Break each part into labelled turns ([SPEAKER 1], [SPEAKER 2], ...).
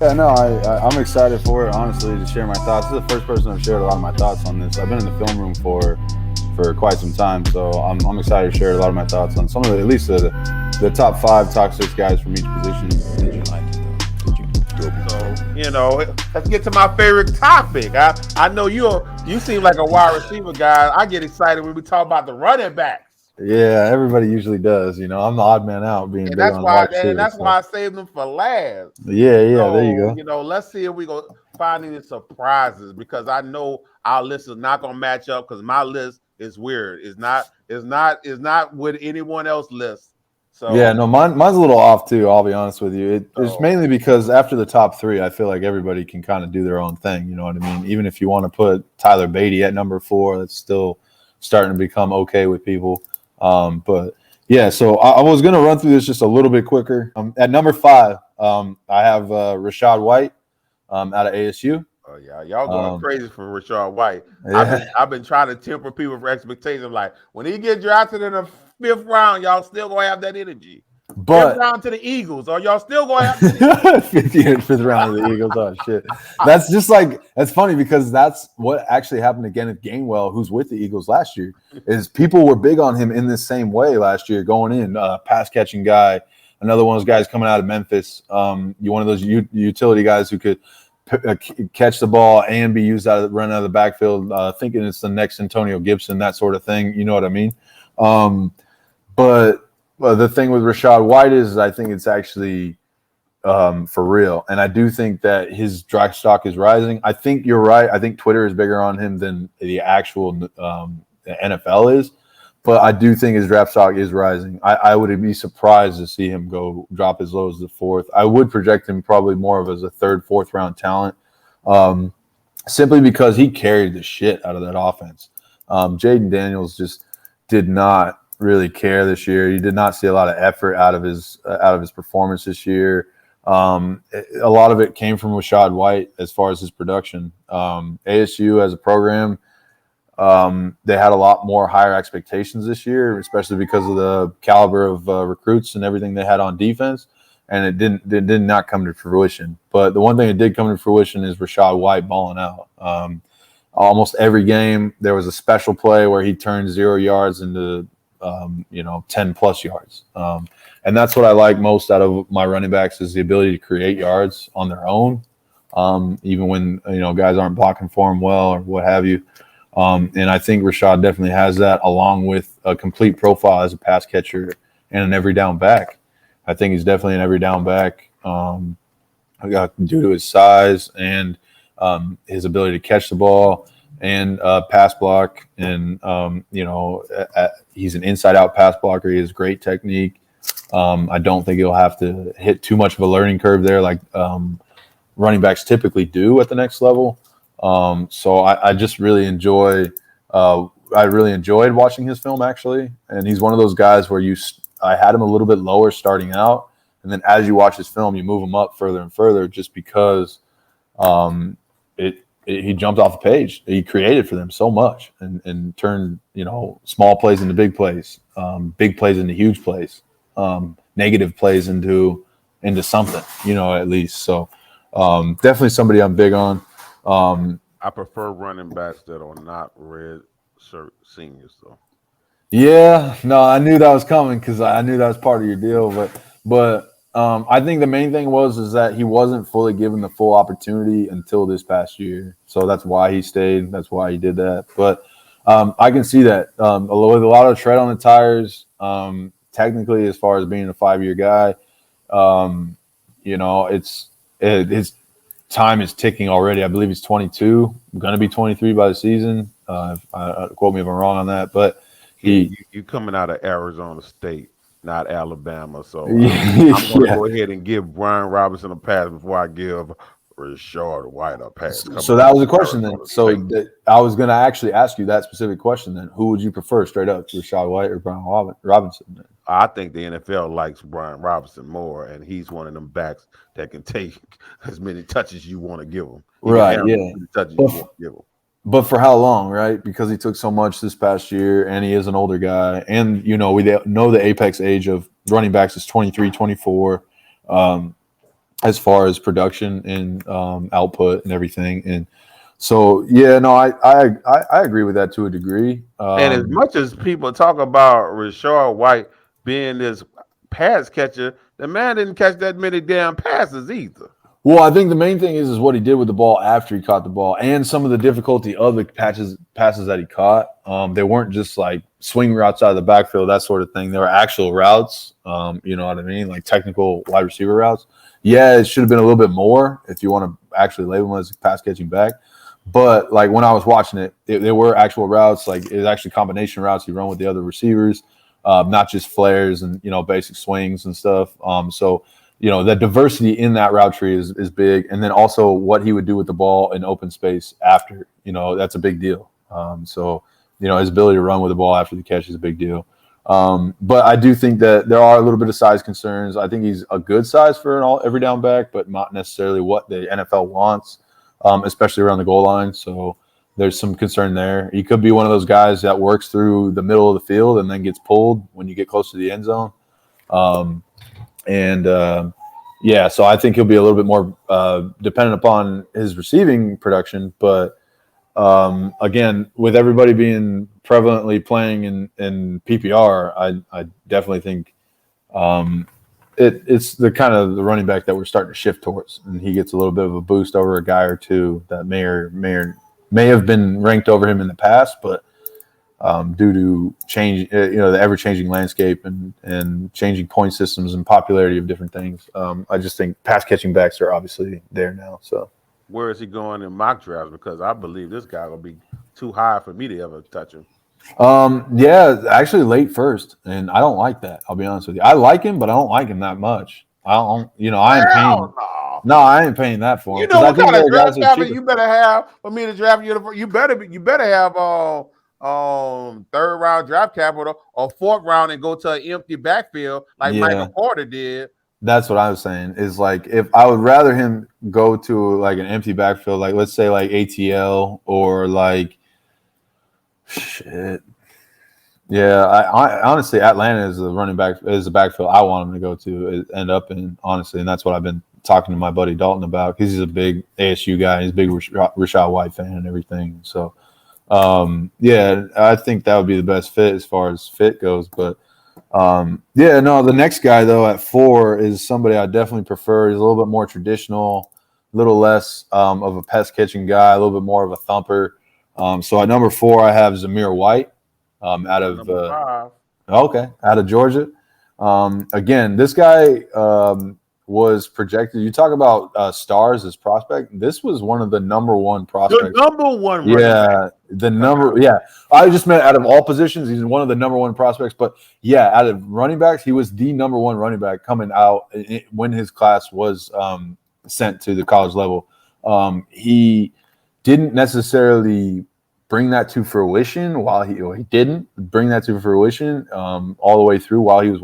[SPEAKER 1] Yeah, no, I'm excited for it, honestly, to share my thoughts. This is the first person I've shared a lot of my thoughts on this. I've been in the film room for quite some time, so I'm excited to share a lot of my thoughts on some of at least the top five, top six guys from each position. Did you like it though? Did you?
[SPEAKER 2] So let's get to my favorite topic. I know you seem like a wide receiver guy. I get excited when we talk about the running backs,
[SPEAKER 1] Yeah, everybody usually does. I'm the odd man out, being
[SPEAKER 2] and
[SPEAKER 1] big
[SPEAKER 2] that's
[SPEAKER 1] on the
[SPEAKER 2] why
[SPEAKER 1] wide
[SPEAKER 2] and
[SPEAKER 1] receivers.
[SPEAKER 2] that's
[SPEAKER 1] So
[SPEAKER 2] why I saved them for last.
[SPEAKER 1] yeah, there you
[SPEAKER 2] So,
[SPEAKER 1] go.
[SPEAKER 2] let's see if we go find any surprises because I know our list is not gonna match up because my list is weird. It's not what anyone else lists.
[SPEAKER 1] Yeah,
[SPEAKER 2] So,
[SPEAKER 1] no, mine's a little off too. I'll be honest with you. It's
[SPEAKER 2] so
[SPEAKER 1] mainly because after the top three, I feel like everybody can kind of do their own thing. You know what I mean? Even if you want to put Tyler Beatty at number four, that's still starting to become okay with people. But yeah, so I was going to run through this just a little bit quicker. At number five, I have Rashad White out of ASU.
[SPEAKER 2] oh yeah, y'all going
[SPEAKER 1] Um,
[SPEAKER 2] crazy for Rashard White. I've
[SPEAKER 1] yeah,
[SPEAKER 2] been I've been trying to temper people for expectations. Like when he get drafted in the fifth round, y'all still gonna have that energy. Fifth
[SPEAKER 1] but
[SPEAKER 2] round to the Eagles, or y'all still gonna have that energy.
[SPEAKER 1] fifth round of the Eagles. Oh shit, that's funny because that's what actually happened to Kenneth Gainwell, who's with the Eagles last year. Is people were big on him in this same way last year, going in pass catching guy, another one of those guys coming out of Memphis. You one of those utility guys who could catch the ball and be used run out of the backfield, thinking it's the next Antonio Gibson, that sort of thing. You know what I mean? Um, but the thing with Rashad White is I think it's actually for real. And I do think that his draft stock is rising. I think you're right. I think Twitter is bigger on him than the actual the NFL is. But I do think his draft stock is rising. I would be surprised to see him go drop as low as the fourth. I would project him probably more of as a third, fourth round talent, simply because he carried the shit out of that offense. Jaden Daniels just did not really care this year. You did not see a lot of effort out of his performance this year. A lot of it came from Rashad White as far as his production. ASU as a program, they had a lot more higher expectations this year, especially because of the caliber of recruits and everything they had on defense. And it did not come to fruition. But the one thing that did come to fruition is Rashad White balling out. Almost every game there was a special play where he turned 0 yards into 10 plus yards. And that's what I like most out of my running backs is the ability to create yards on their own, even when guys aren't blocking for them well or what have you. And I think Rashad definitely has that, along with a complete profile as a pass catcher and an every down back. I think he's definitely an every down back due to his size and his ability to catch the ball and pass block. And, he's an inside-out pass blocker. He has great technique. I don't think he'll have to hit too much of a learning curve there like running backs typically do at the next level. So I just really enjoyed watching his film, actually. And he's one of those guys where I had him a little bit lower starting out. And then as you watch his film, you move him up further and further just because he jumped off the page. He created for them so much and turned, small plays into big plays into huge plays, negative plays into something, at least. So definitely somebody I'm big on.
[SPEAKER 2] I prefer running backs that are not red shirt seniors, though.
[SPEAKER 1] Yeah, no, I knew that was coming because I knew that was part of your deal. But I think the main thing is that he wasn't fully given the full opportunity until this past year. So that's why he stayed. That's why he did that. But I can see that with a lot of tread on the tires. Technically, as far as being a 5-year guy, his time is ticking already. I believe he's 22, going to be 23 by the season. Quote me if I'm wrong on that, but
[SPEAKER 2] you coming out of Arizona State, not Alabama, so I'm going to go ahead and give Brian Robinson a pass before I give Rashad White a pass.
[SPEAKER 1] So that was a question then. So I was going to actually ask you that specific question then. Who would you prefer straight up, Rashad White or Brian Robinson? Then?
[SPEAKER 2] I think the NFL likes Brian Robinson more, and he's one of them backs that can take as many touches you want to give him.
[SPEAKER 1] Right, yeah. But for how long, right? Because he took so much this past year, and he is an older guy. And, we know the apex age of running backs is 23, 24. as far as production and output and everything. And so, yeah, no, I agree with that to a degree.
[SPEAKER 2] And as much as people talk about Rashard White being this pass catcher, the man didn't catch that many damn passes either.
[SPEAKER 1] Well, I think the main thing is what he did with the ball after he caught the ball, and some of the difficulty of the passes that he caught. They weren't just like swing routes out of the backfield, that sort of thing. They were actual routes. You know what I mean, like technical wide receiver routes. Yeah, it should have been a little bit more if you want to actually label him as a pass catching back. But like when I was watching it, they were actual routes. Like it was actually combination routes he run with the other receivers, not just flares and basic swings and stuff. So the diversity in that route tree is big, and then also what he would do with the ball in open space after. That's a big deal. So his ability to run with the ball after the catch is a big deal. But I do think that there are a little bit of size concerns. I think he's a good size for an every down back, but not necessarily what the NFL wants. Especially around the goal line. So there's some concern there. He could be one of those guys that works through the middle of the field and then gets pulled when you get close to the end zone. So I think he'll be a little bit more dependent upon his receiving production. But again, with everybody being prevalently playing in PPR, I definitely think it's the kind of the running back that we're starting to shift towards, and he gets a little bit of a boost over a guy or two that may have been ranked over him in the past, but due to change, the ever-changing landscape and changing point systems and popularity of different things, I just think pass-catching backs are obviously there now. So,
[SPEAKER 2] where is he going in mock drafts? Because I believe this guy will be too high for me to ever touch him.
[SPEAKER 1] Yeah, actually late first, and I don't like that. I'll be honest with you. I like him, but I don't like him that much. I don't, I ain't paying. No, I ain't paying that for him.
[SPEAKER 2] You know what kind of draft capital you better have for me to draft you? You better have third round draft capital or fourth round and go to an empty backfield like Michael Porter did.
[SPEAKER 1] That's what I was saying. Is like if I would rather him go to like an empty backfield, like let's say like ATL or like. Shit. Yeah, I honestly, Atlanta is the running back is the backfield I want him to go to end up in, honestly, and that's what I've been talking to my buddy Dalton about because he's a big ASU guy, he's a big Rashad White fan and everything. So, I think that would be the best fit as far as fit goes. But the next guy though at 4 is somebody I definitely prefer. He's a little bit more traditional, a little less of a pass catching guy, a little bit more of a thumper. So at number 4, I have Zamir White out of Georgia. Again, this guy was projected. You talk about stars as prospect. This was one of the number one prospects.
[SPEAKER 2] The number one.
[SPEAKER 1] I just meant out of all positions, he's one of the number one prospects. But out of running backs, he was the number one running back coming out when his class was sent to the college level. He didn't necessarily bring that to fruition while he didn't bring that to fruition all the way through while he was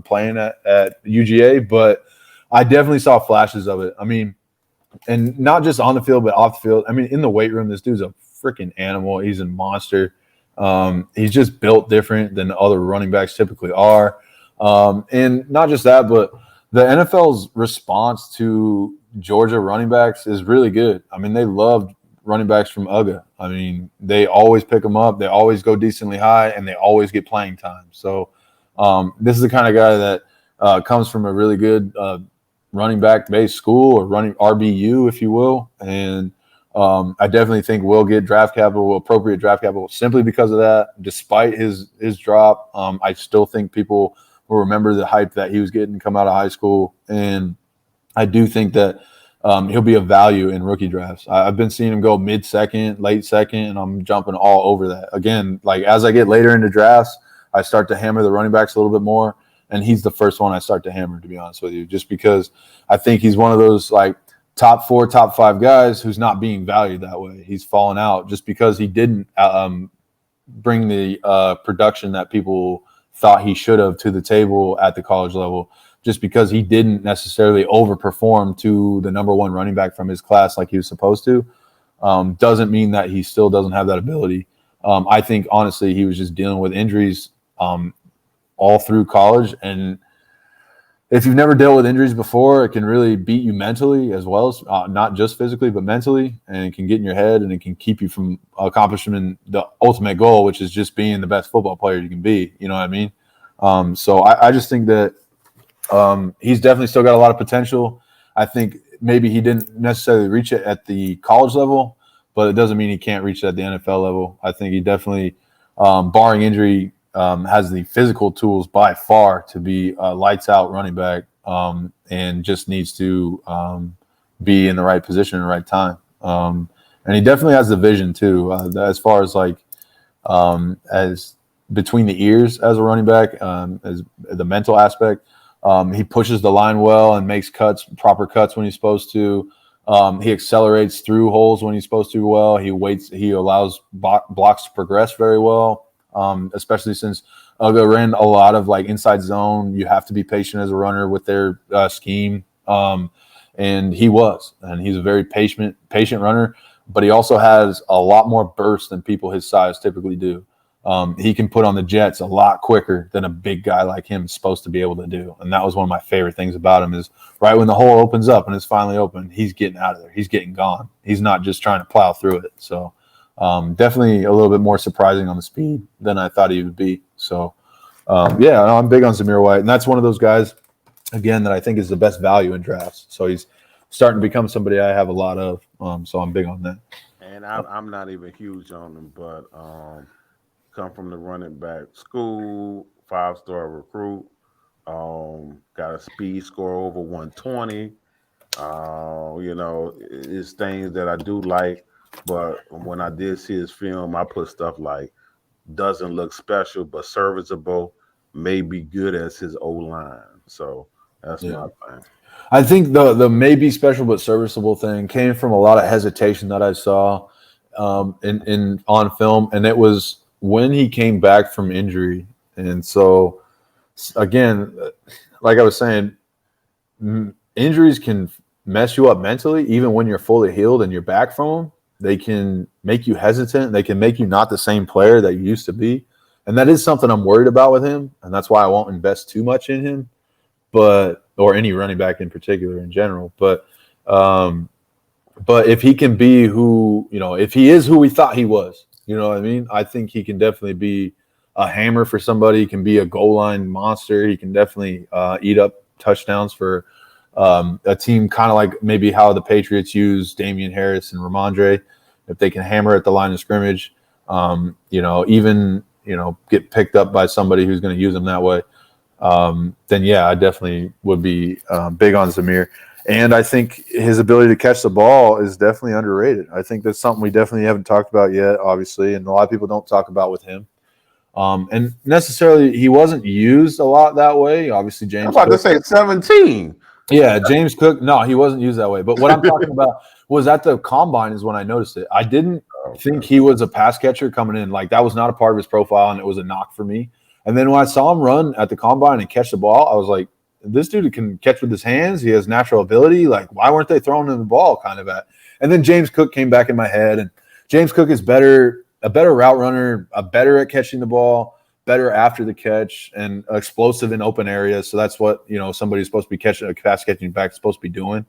[SPEAKER 1] playing at UGA, but I definitely saw flashes of it. I mean, and not just on the field, but off the field. I mean, in the weight room, this dude's a freaking animal. He's a monster. He's just built different than other running backs typically are. And not just that, but the NFL's response to Georgia running backs is really good. I mean, they love running backs from UGA. I mean, they always pick them up. They always go decently high, and they always get playing time. So this is the kind of guy that comes from a really good running back-based school or running RBU, if you will. And I definitely think we'll get draft capital, appropriate draft capital, simply because of that. Despite his drop, I still think people will remember the hype that he was getting come out of high school. And I do think that he'll be of value in rookie drafts. I've been seeing him go mid-second, late second, and I'm jumping all over that. Again, like as I get later into drafts, I start to hammer the running backs a little bit more, and he's the first one I start to hammer, to be honest with you, just because I think he's one of those like top 4, top 5 guys who's not being valued that way. He's fallen out just because he didn't bring the production that people thought he should have to the table at the college level. Just because he didn't necessarily overperform to the number one running back from his class like he was supposed to, doesn't mean that he still doesn't have that ability. I think, honestly, he was just dealing with injuries all through college. And if you've never dealt with injuries before, it can really beat you mentally as well as not just physically, but mentally, and it can get in your head and it can keep you from accomplishing the ultimate goal, which is just being the best football player you can be. You know what I mean? So I just think that he's definitely still got a lot of potential. I think maybe he didn't necessarily reach it at the college level, but it doesn't mean he can't reach it at the NFL level. I think he definitely, barring injury, has the physical tools by far to be a lights out running back, and just needs to be in the right position at the right time. And he definitely has the vision too, as far as like as between the ears as a running back, as the mental aspect. He pushes the line well and makes proper cuts when he's supposed to. He accelerates through holes when he's supposed to well. He allows blocks to progress very well. Especially since Uga ran a lot of like inside zone. You have to be patient as a runner with their scheme. And he's a very patient runner, but he also has a lot more burst than people his size typically do. He can put on the jets a lot quicker than a big guy like him is supposed to be able to do. And that was one of my favorite things about him is right when the hole opens up and it's finally open, he's getting out of there. He's getting gone. He's not just trying to plow through it. So definitely a little bit more surprising on the speed than I thought he would be. So, I'm big on Zamir White. And that's one of those guys, again, that I think is the best value in drafts. So he's starting to become somebody I have a lot of. So I'm big on that.
[SPEAKER 2] And I'm not even huge on him, but come from the running back school, 5-star recruit, got a speed score over 120. It's things that I do like. But when I did see his film, I put stuff like doesn't look special, but serviceable, may be good as his O-line. So that's my thing.
[SPEAKER 1] I think the maybe special but serviceable thing came from a lot of hesitation that I saw in on film, and it was when he came back from injury. And so, again, like I was saying, injuries can mess you up mentally, even when you're fully healed and you're back from them. They can make you hesitant. They can make you not the same player that you used to be. And that is something I'm worried about with him. And that's why I won't invest too much in him, or any running back in particular in general. But if he can be if he is who we thought he was, you know what I mean? I think he can definitely be a hammer for somebody. He can be a goal line monster. He can definitely eat up touchdowns for a team, kind of like maybe how the Patriots use Damian Harris and Ramondre. If they can hammer at the line of scrimmage, get picked up by somebody who's going to use them that way, then I definitely would be big on Zamir. And I think his ability to catch the ball is definitely underrated. I think that's something we definitely haven't talked about yet, obviously, and a lot of people don't talk about with him. And necessarily, he wasn't used a lot that way. Obviously, James.
[SPEAKER 2] I'm about to say 17.
[SPEAKER 1] Yeah, James Cook. No, he wasn't used that way. But what I'm talking about was at the combine is when I noticed it. I didn't think he was a pass catcher coming in. Like, that was not a part of his profile, and it was a knock for me. And then when I saw him run at the combine and catch the ball, I was like, this dude can catch with his hands. He has natural ability. Like, why weren't they throwing him the ball kind of at? And then James Cook came back in my head, and James Cook is a better route runner, better at catching the ball, better after the catch, and explosive in open areas. So that's what, somebody's supposed to be catching, a pass catching back is supposed to be doing.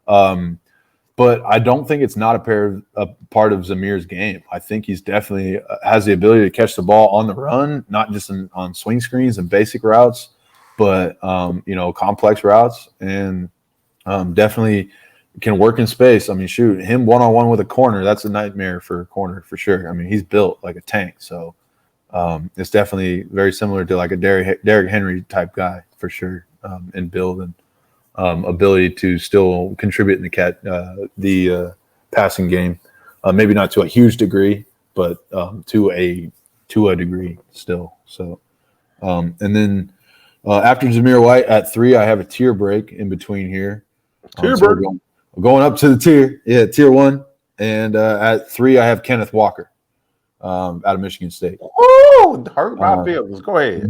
[SPEAKER 1] But I don't think it's not a part of Zamir's game. I think he's definitely has the ability to catch the ball on the run, not just on swing screens and basic routes, but complex routes, and definitely can work in space. I mean, shoot, him one-on-one with a corner, that's a nightmare for a corner for sure. I mean, he's built like a tank, so it's definitely very similar to like a Derrick Henry type guy for sure, in build and ability to still contribute in the passing game. Maybe not to a huge degree, but to a degree still. So, and then after Zamir White at 3, I have a tier break in between here.
[SPEAKER 2] Tier break.
[SPEAKER 1] Going up to the tier 1, and at 3 I have Kenneth Walker out of Michigan State.
[SPEAKER 2] Oh, hurt my feelings. Go ahead.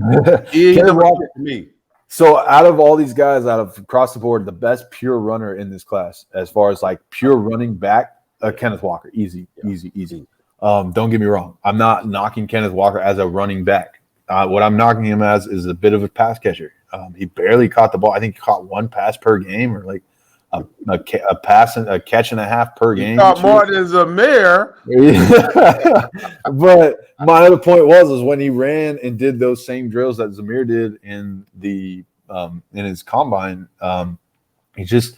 [SPEAKER 1] Kenneth Walker for me. So out of all these guys, across the board, the best pure runner in this class, as far as like pure running back, Kenneth Walker, easy. Don't get me wrong. I'm not knocking Kenneth Walker as a running back. What I'm knocking him as is a bit of a pass catcher. He barely caught the ball. I think he caught one pass per game, or like a pass and a catch and a half per game.
[SPEAKER 2] He caught more than Zamir.
[SPEAKER 1] But my other point was when he ran and did those same drills that Zamir did in his combine, he just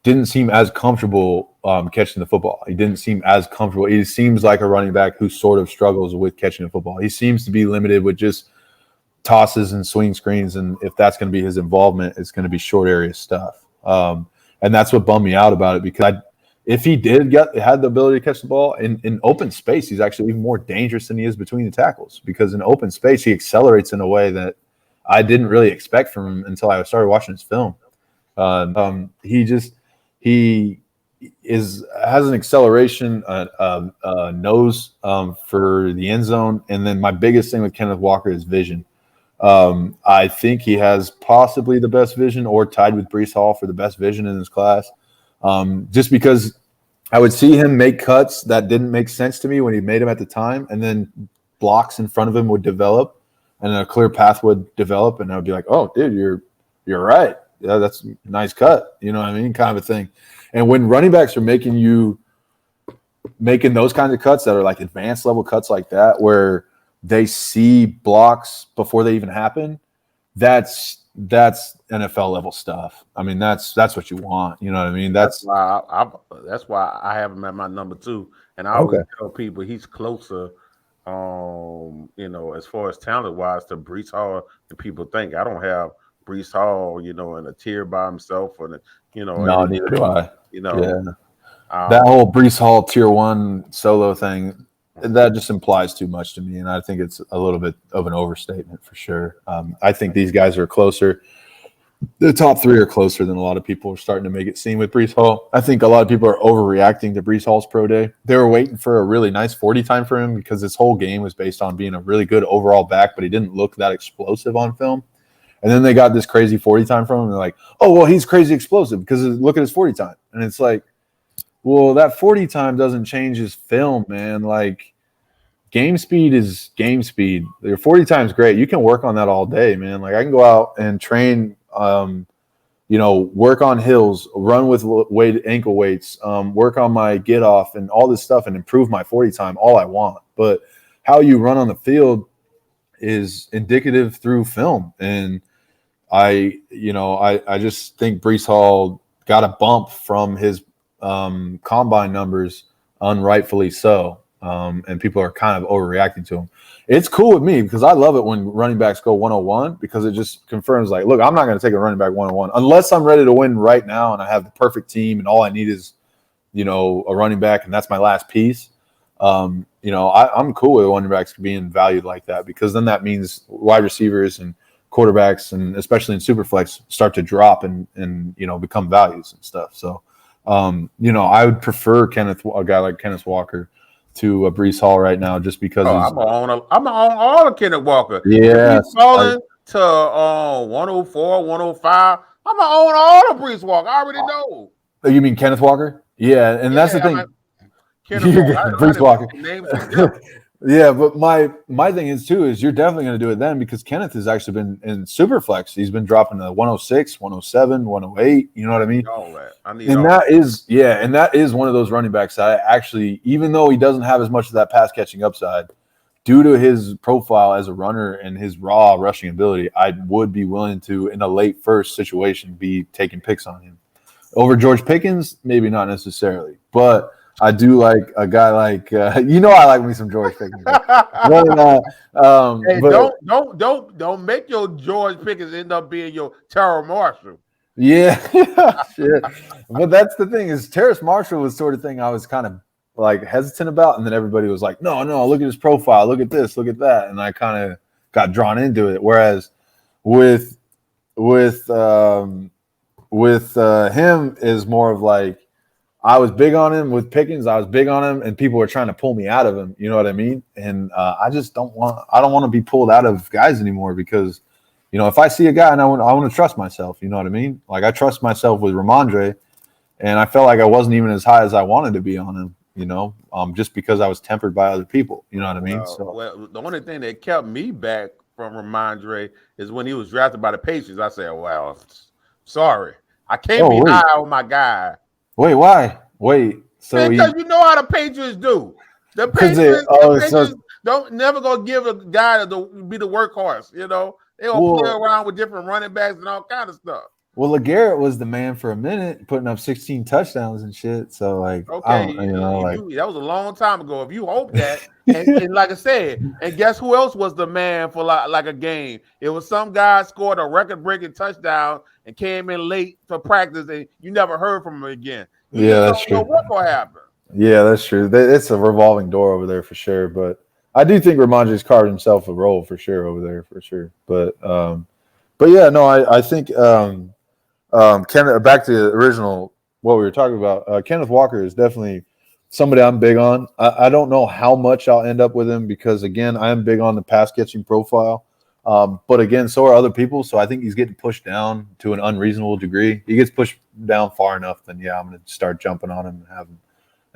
[SPEAKER 1] didn't seem as comfortable catching the football. He didn't seem as comfortable. He seems like a running back who sort of struggles with catching the football. He seems to be limited with just tosses and swing screens, and if that's going to be his involvement, it's going to be short area stuff. And that's what bummed me out about it, because if he had the ability to catch the ball in open space, he's actually even more dangerous than he is between the tackles, because in open space he accelerates in a way that I didn't really expect from him until I started watching his film. He has an acceleration, nose for the end zone, and then my biggest thing with Kenneth Walker is vision. I think he has possibly the best vision, or tied with Breece Hall for the best vision in his class. Just because I would see him make cuts that didn't make sense to me when he made them at the time, and then blocks in front of him would develop, and a clear path would develop, and I would be like, "Oh, dude, you're right. Yeah, that's a nice cut." You know what I mean? Kind of a thing. And when running backs are making those kinds of cuts that are like advanced level cuts like that, where they see blocks before they even happen, that's NFL level stuff. I mean, that's what you want. You know what I mean? That's
[SPEAKER 2] why I have him at my number 2, and I always tell people he's closer, as far as talent wise, to Breece Hall than people think. I don't have Breece Hall, in a tier by himself,
[SPEAKER 1] No, neither do I.
[SPEAKER 2] Yeah.
[SPEAKER 1] That whole Breece Hall tier 1 solo thing, that just implies too much to me, and I think it's a little bit of an overstatement for sure. I think these guys are closer. The top 3 are closer than a lot of people are starting to make it seem with Breece Hall. I think a lot of people are overreacting to Breece Hall's pro day. They were waiting for a really nice 40 time for him, because his whole game was based on being a really good overall back, but he didn't look that explosive on film. And then they got this crazy 40 time from him. And they're like, "Oh, well, he's crazy explosive because look at his 40 time." And it's like, well, that 40 time doesn't change his film, man. Like, game speed is game speed. Your 40 time is great. You can work on that all day, man. Like, I can go out and train, work on hills, run with ankle weights, work on my get off and all this stuff, and improve my 40 time all I want. But how you run on the field is indicative through film. And I just think Breece Hall got a bump from his combine numbers, unrightfully so. And people are kind of overreacting to him. It's cool with me, because I love it when running backs go 101, because it just confirms, like, look, I'm not going to take a running back 101 unless I'm ready to win right now and I have the perfect team and all I need is, a running back, and that's my last piece. I'm cool with running backs being valued like that, because then that means wide receivers and quarterbacks, and especially in Superflex, start to drop and become values and stuff. So, I would prefer a guy like Kenneth Walker to Breece Hall right now, just because
[SPEAKER 2] I'm gonna own all of Kenneth Walker.
[SPEAKER 1] Yeah,
[SPEAKER 2] he's falling to 104, 105. I'm gonna own all of Breece Walker. I already know.
[SPEAKER 1] You mean Kenneth Walker? Yeah, and that's the thing. Breece Walker. Yeah, but my thing is you're definitely going to do it then, because Kenneth has actually been in Superflex. He's been dropping to 106, 107, 108. You know what I mean? That is one of those running backs that I actually, even though he doesn't have as much of that pass catching upside, due to his profile as a runner and his raw rushing ability, I would be willing to, in a late first situation, be taking picks on him. Over George Pickens, maybe not necessarily, but I do like a guy like I like me some George Pickens.
[SPEAKER 2] Don't make your George Pickens end up being your Terrace Marshall.
[SPEAKER 1] Yeah, shit. But that's the thing, is Terrace Marshall was sort of thing I was kind of like hesitant about, and then everybody was like, no, look at his profile, look at this, look at that, and I kind of got drawn into it. Whereas with him is more of like, I was big on him with Pickens. I was big on him, and people were trying to pull me out of him. You know what I mean? And I don't want to be pulled out of guys anymore, because, if I see a guy and I want to trust myself, you know what I mean? Like, I trust myself with Ramondre, and I felt like I wasn't even as high as I wanted to be on him, just because I was tempered by other people. You know what I mean?
[SPEAKER 2] The only thing that kept me back from Ramondre is when he was drafted by the Patriots. I said, well, sorry. I can't be high on my guy.
[SPEAKER 1] Wait, why? Wait. So
[SPEAKER 2] because you know how the Patriots do. The Patriots don't never gonna give a guy to be the workhorse. You know, they gonna play around with different running backs and all kind of stuff.
[SPEAKER 1] Well, LeGarrette was the man for a minute, putting up 16 touchdowns and shit. So, like,
[SPEAKER 2] okay, that was a long time ago. If you hope that, and like I said, and guess who else was the man for like a game? It was some guy scored a record-breaking touchdown and came in late for practice, and you never heard from him again.
[SPEAKER 1] That's true.
[SPEAKER 2] What gonna happen?
[SPEAKER 1] Yeah, that's true. It's a revolving door over there for sure. But I do think Ramondre's carved himself a role for sure over there for sure. But yeah, no, I think. Back to the original what we were talking about. Kenneth Walker is definitely somebody I'm big on. I don't know how much I'll end up with him because again, I am big on the pass catching profile. But again, so are other people. So I think he's getting pushed down to an unreasonable degree. He gets pushed down far enough, then yeah, I'm going to start jumping on him and have him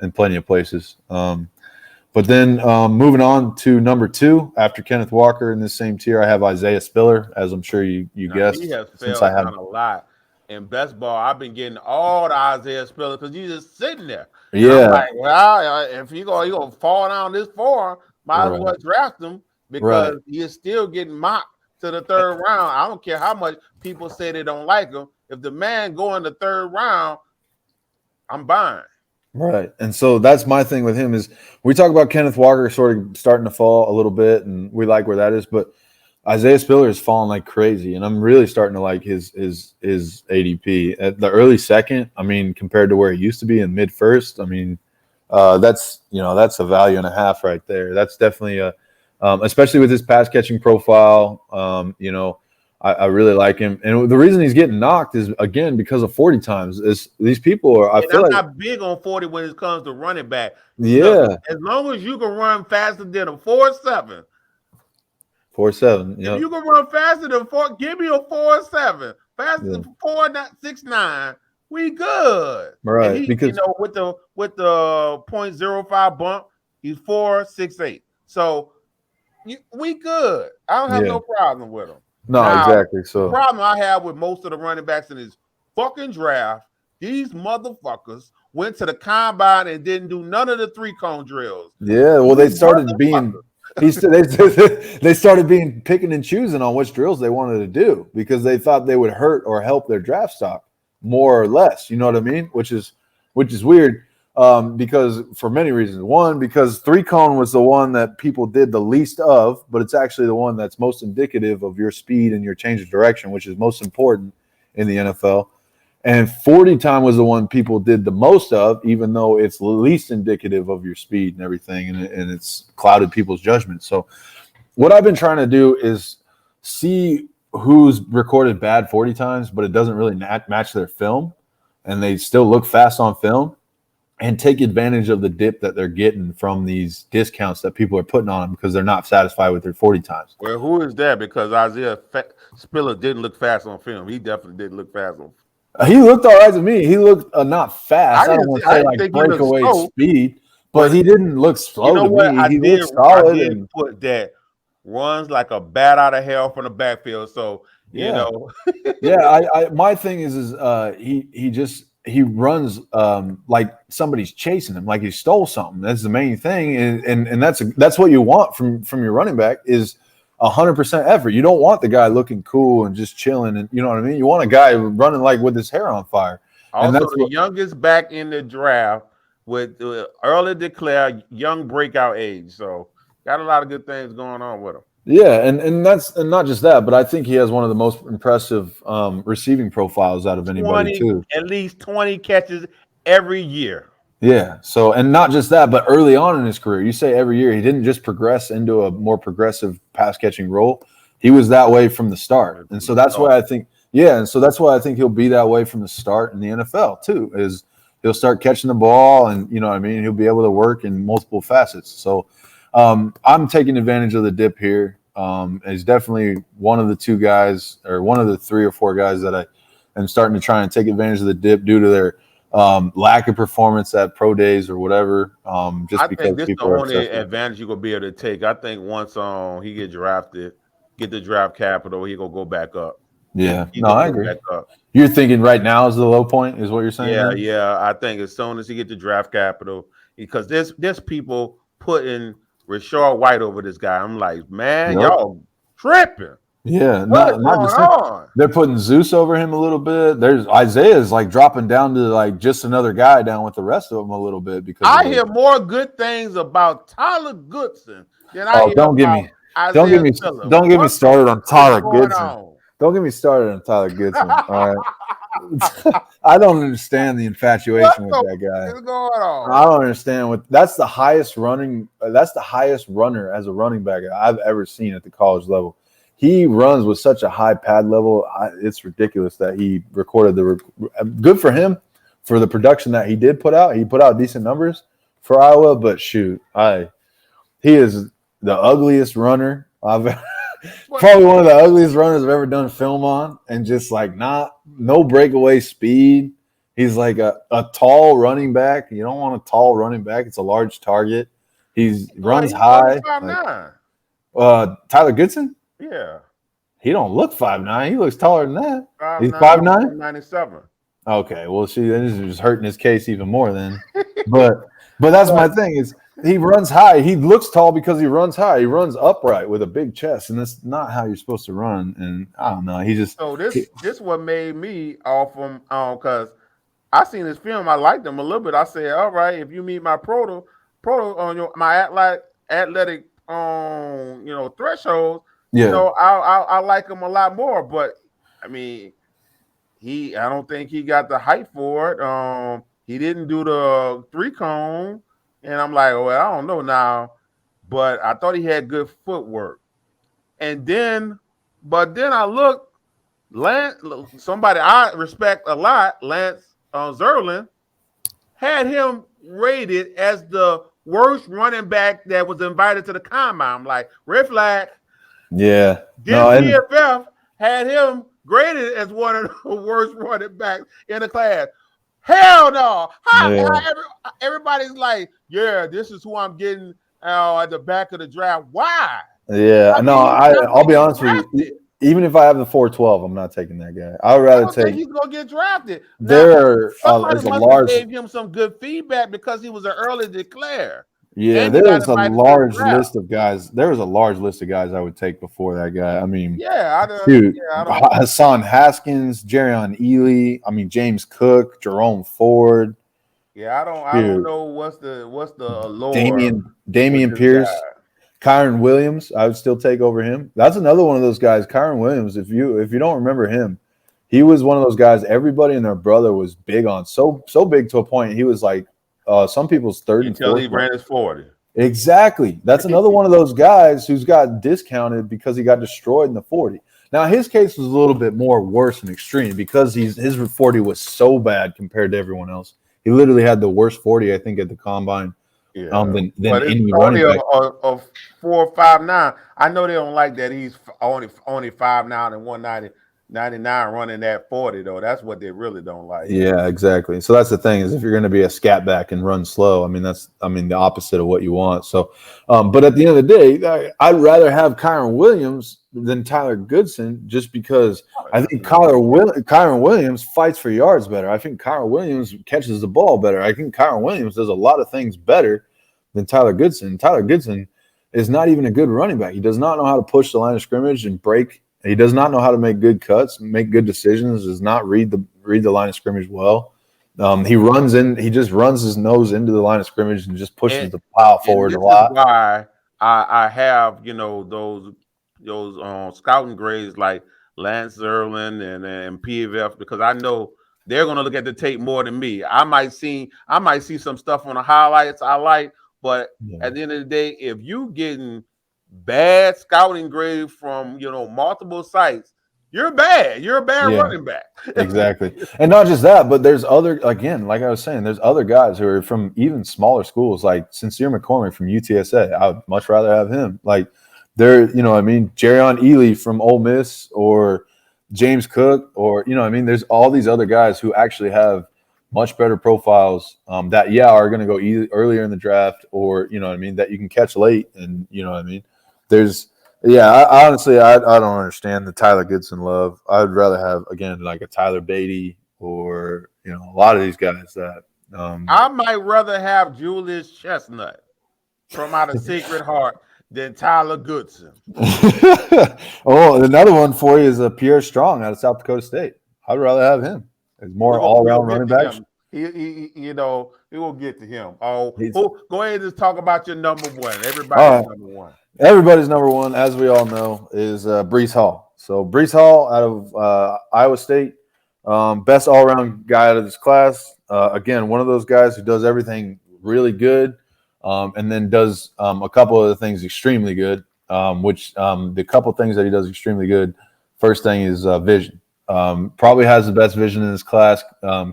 [SPEAKER 1] in plenty of places. But then moving on to number 2 after Kenneth Walker in this same tier, I have Isaiah Spiller, as I'm sure you guessed.
[SPEAKER 2] He has failed a lot. In best ball, I've been getting all the Isaiah Spiller because he's just sitting there.
[SPEAKER 1] Yeah.
[SPEAKER 2] I'm like, well, if he gonna fall down this far, might as well draft him because he is still getting mocked to the 3rd round. I don't care how much people say they don't like him. If the man go in the 3rd round, I'm buying.
[SPEAKER 1] Right. And so that's my thing with him is we talk about Kenneth Walker sort of starting to fall a little bit, and we like where that is, but Isaiah Spiller is falling like crazy, and I'm really starting to like his ADP at the early 2nd. I mean, compared to where he used to be in mid 1st, I mean, that's a value and a half right there. That's definitely especially with his pass catching profile. I really like him, and the reason he's getting knocked is again because of 40 times. Is these people are? I'm
[SPEAKER 2] not big on 40 when it comes to running back.
[SPEAKER 1] Yeah,
[SPEAKER 2] so, as long as you can run faster than a 4.7.
[SPEAKER 1] 4.7.
[SPEAKER 2] If you can run faster than 4, give me a 4.7. Faster than 4.69. We good,
[SPEAKER 1] right?
[SPEAKER 2] He,
[SPEAKER 1] because
[SPEAKER 2] with the 0.05 bump, he's 4.68. So we good. I don't have no problem with him.
[SPEAKER 1] No, now, exactly. So
[SPEAKER 2] the problem I have with most of the running backs in this fucking draft, these motherfuckers went to the combine and didn't do none of the 3-cone drills.
[SPEAKER 1] Yeah, well, they started being. They started being picking and choosing on which drills they wanted to do because they thought they would hurt or help their draft stock more or less. You know what I mean? Which is weird because for many reasons. One, because 3-cone was the one that people did the least of, but it's actually the one that's most indicative of your speed and your change of direction, which is most important in the NFL. And 40 time was the one people did the most of, even though it's least indicative of your speed and everything, and it's clouded people's judgment. So what I've been trying to do is see who's recorded bad 40 times, but it doesn't really match their film, and they still look fast on film, and take advantage of the dip that they're getting from these discounts that people are putting on them because they're not satisfied with their 40 times.
[SPEAKER 2] Well, who is that? Because Isaiah Spiller didn't look fast on film. He definitely didn't look fast on film.
[SPEAKER 1] He looked all right to me. He looked not fast. I don't want to say like breakaway speed, but he didn't look slow to me. He looked solid.
[SPEAKER 2] I did put that runs like a bat out of hell from the backfield. So you know,
[SPEAKER 1] my thing is he runs like somebody's chasing him, like he stole something. That's the main thing, and that's what you want from your running back is 100% effort. You don't want the guy looking cool and just chilling, and you know what I mean. You want a guy running like with his hair on fire.
[SPEAKER 2] Also, and that's the youngest back in the draft with early declare young breakout age. So got a lot of good things going on with him.
[SPEAKER 1] Yeah, and that's not just that, but I think he has one of the most impressive receiving profiles out of anybody too.
[SPEAKER 2] At least 20 catches every year.
[SPEAKER 1] Yeah. So, and not just that, but early on in his career, you say every year, he didn't just progress into a more progressive pass catching role. He was that way from the start. And so that's why I think, he'll be that way from the start in the NFL too, is he'll start catching the ball and, you know what I mean? He'll be able to work in multiple facets. So I'm taking advantage of the dip here. He's definitely one of the 2 guys or one of the 3 or 4 guys that I am starting to try and take advantage of the dip due to their lack of performance at pro days or whatever. Just because
[SPEAKER 2] this is the only advantage you're gonna be able to take. I think once he get drafted, get the draft capital, he gonna go back up.
[SPEAKER 1] Yeah,
[SPEAKER 2] He
[SPEAKER 1] no,
[SPEAKER 2] gonna
[SPEAKER 1] I
[SPEAKER 2] go
[SPEAKER 1] agree.
[SPEAKER 2] back up.
[SPEAKER 1] You're thinking right now is the low point, is what you're saying?
[SPEAKER 2] Yeah,
[SPEAKER 1] then?
[SPEAKER 2] yeah. I think as soon as he get the draft capital, because there's people putting Rashard White over this guy. I'm like, man,
[SPEAKER 1] Yep.
[SPEAKER 2] y'all tripping.
[SPEAKER 1] Yeah,
[SPEAKER 2] What is
[SPEAKER 1] not
[SPEAKER 2] going
[SPEAKER 1] just him.
[SPEAKER 2] on?
[SPEAKER 1] They're putting Zeus over him a little bit. There's Isaiah's like dropping down to like just another guy down with the rest of them a little bit because
[SPEAKER 2] I hear more good things about Tyler Goodson than I hear
[SPEAKER 1] don't get
[SPEAKER 2] about
[SPEAKER 1] me
[SPEAKER 2] Isaiah Spiller.
[SPEAKER 1] don't get me started on Tyler
[SPEAKER 2] What's going
[SPEAKER 1] Goodson.
[SPEAKER 2] on?
[SPEAKER 1] Don't get me started on Tyler Goodson. All right. I don't understand the infatuation with that guy.
[SPEAKER 2] What's going on?
[SPEAKER 1] I don't understand what that's the highest runner as a running back I've ever seen at the college level. He runs with such a high pad level. It's ridiculous that he recorded good for him for the production that he did put out. He put out decent numbers for Iowa, but shoot, he is the ugliest runner probably one of the ugliest runners I've ever done film on, and just like no breakaway speed. He's like a tall running back. You don't want a tall running back. It's a large target. He runs high. Tyler Goodson?
[SPEAKER 2] Yeah.
[SPEAKER 1] He don't look 5'9". He looks taller than that.
[SPEAKER 2] 5'9",
[SPEAKER 1] He's 5'9".
[SPEAKER 2] 97.
[SPEAKER 1] Okay, well, see, then this is just hurting his case even more then. But that's my thing is he runs high. He looks tall because he runs high. He runs upright with a big chest, and that's not how you're supposed to run. And I don't know. He just
[SPEAKER 2] this what made me off him because I seen his film. I liked him a little bit. I said, all right, if you meet my proto on my athletic threshold, I like him a lot more. But I mean, I don't think he got the height for it. He didn't do the 3-cone, and I'm like, well, I don't know now, but I thought he had good footwork. And then I looked, somebody I respect a lot, Lance Zerlin, had him rated as the worst running back that was invited to the combine. I'm like, red flag.
[SPEAKER 1] Yeah.
[SPEAKER 2] PFF had him graded as one of the worst running backs in the class. Hell no. Everybody's like, yeah, this is who I'm getting at the back of the draft. Why?
[SPEAKER 1] Yeah. I'll be honest with you. Even if I have the 412, I'm not taking that guy. I would rather take.
[SPEAKER 2] He's gonna get drafted.
[SPEAKER 1] Somebody
[SPEAKER 2] gave him some good feedback because he was an early declare.
[SPEAKER 1] Yeah, there's a large list of guys. There was a large list of guys I would take before that guy. I mean, Hassan Haskins, Jerrion Ely. I mean, James Cook, Jerome Ford.
[SPEAKER 2] Yeah, I don't know what's the lore.
[SPEAKER 1] Damian Pierce. Kyron Williams, I would still take over him. That's another one of those guys. Kyron Williams, if you don't remember him, he was one of those guys everybody and their brother was big on. So big to a point he was like some people's third and fourth.
[SPEAKER 2] Until he ran his 40.
[SPEAKER 1] Exactly. That's another one of those guys who's got discounted because he got destroyed in the 40. Now his case was a little bit more worse and extreme because his 40 was so bad compared to everyone else. He literally had the worst 40, I think, at the combine.
[SPEAKER 2] Yeah.
[SPEAKER 1] Than any running back.
[SPEAKER 2] A 4.59. I know they don't like that he's only 5'9" and 199 running that 40 though. That's what they really don't like.
[SPEAKER 1] Yeah, exactly. So that's the thing is if you're going to be a scat back and run slow, that's the opposite of what you want. So, but at the end of the day, I'd rather have Kyron Williams than Tyler Goodson just because I think Kyron Williams fights for yards better. I think Kyron Williams catches the ball better. I think Kyron Williams does a lot of things better than Tyler Goodson. Tyler Goodson is not even a good running back. He does not know how to push the line of scrimmage and break. He does not know how to make good cuts, make good decisions, does not read the line of scrimmage well. He just runs his nose into the line of scrimmage and just pushes the pile forward a lot.
[SPEAKER 2] This is why I have, those scouting grades like Lance Zerlin and PFF because I know they're going to look at the tape more than me. I might see some stuff on the highlights I like, but at the end of the day, if you getting bad scouting grade from multiple sites, you're bad. You're a bad running back.
[SPEAKER 1] Exactly. And not just that, but there's like I was saying, there's other guys who are from even smaller schools, like Sincere McCormick from UTSA. I would much rather have him. Like Jerrion Ely from Ole Miss or James Cook or there's all these other guys who actually have much better profiles that are going to go earlier in the draft or that you can catch late and there's Yeah, I honestly, I don't understand the Tyler Goodson love. I'd rather have, again, like a Tyler Beatty or, a lot of these guys that.
[SPEAKER 2] I might rather have Julius Chestnut from Out of Secret Heart than Tyler Goodson.
[SPEAKER 1] Oh, another one for you is Pierre Strong out of South Dakota State. I'd rather have him. It's more all-around running back.
[SPEAKER 2] We will get to him. Oh,
[SPEAKER 1] He's,
[SPEAKER 2] go ahead and just talk about your number one. Everybody's number one.
[SPEAKER 1] Everybody's number one, as we all know, is Breece Hall. So Breece Hall out of Iowa State, best all-around guy out of this class. Again, one of those guys who does everything really good, and then does a couple of the things extremely good. The couple things that he does extremely good. First thing is vision. Probably has the best vision in this class,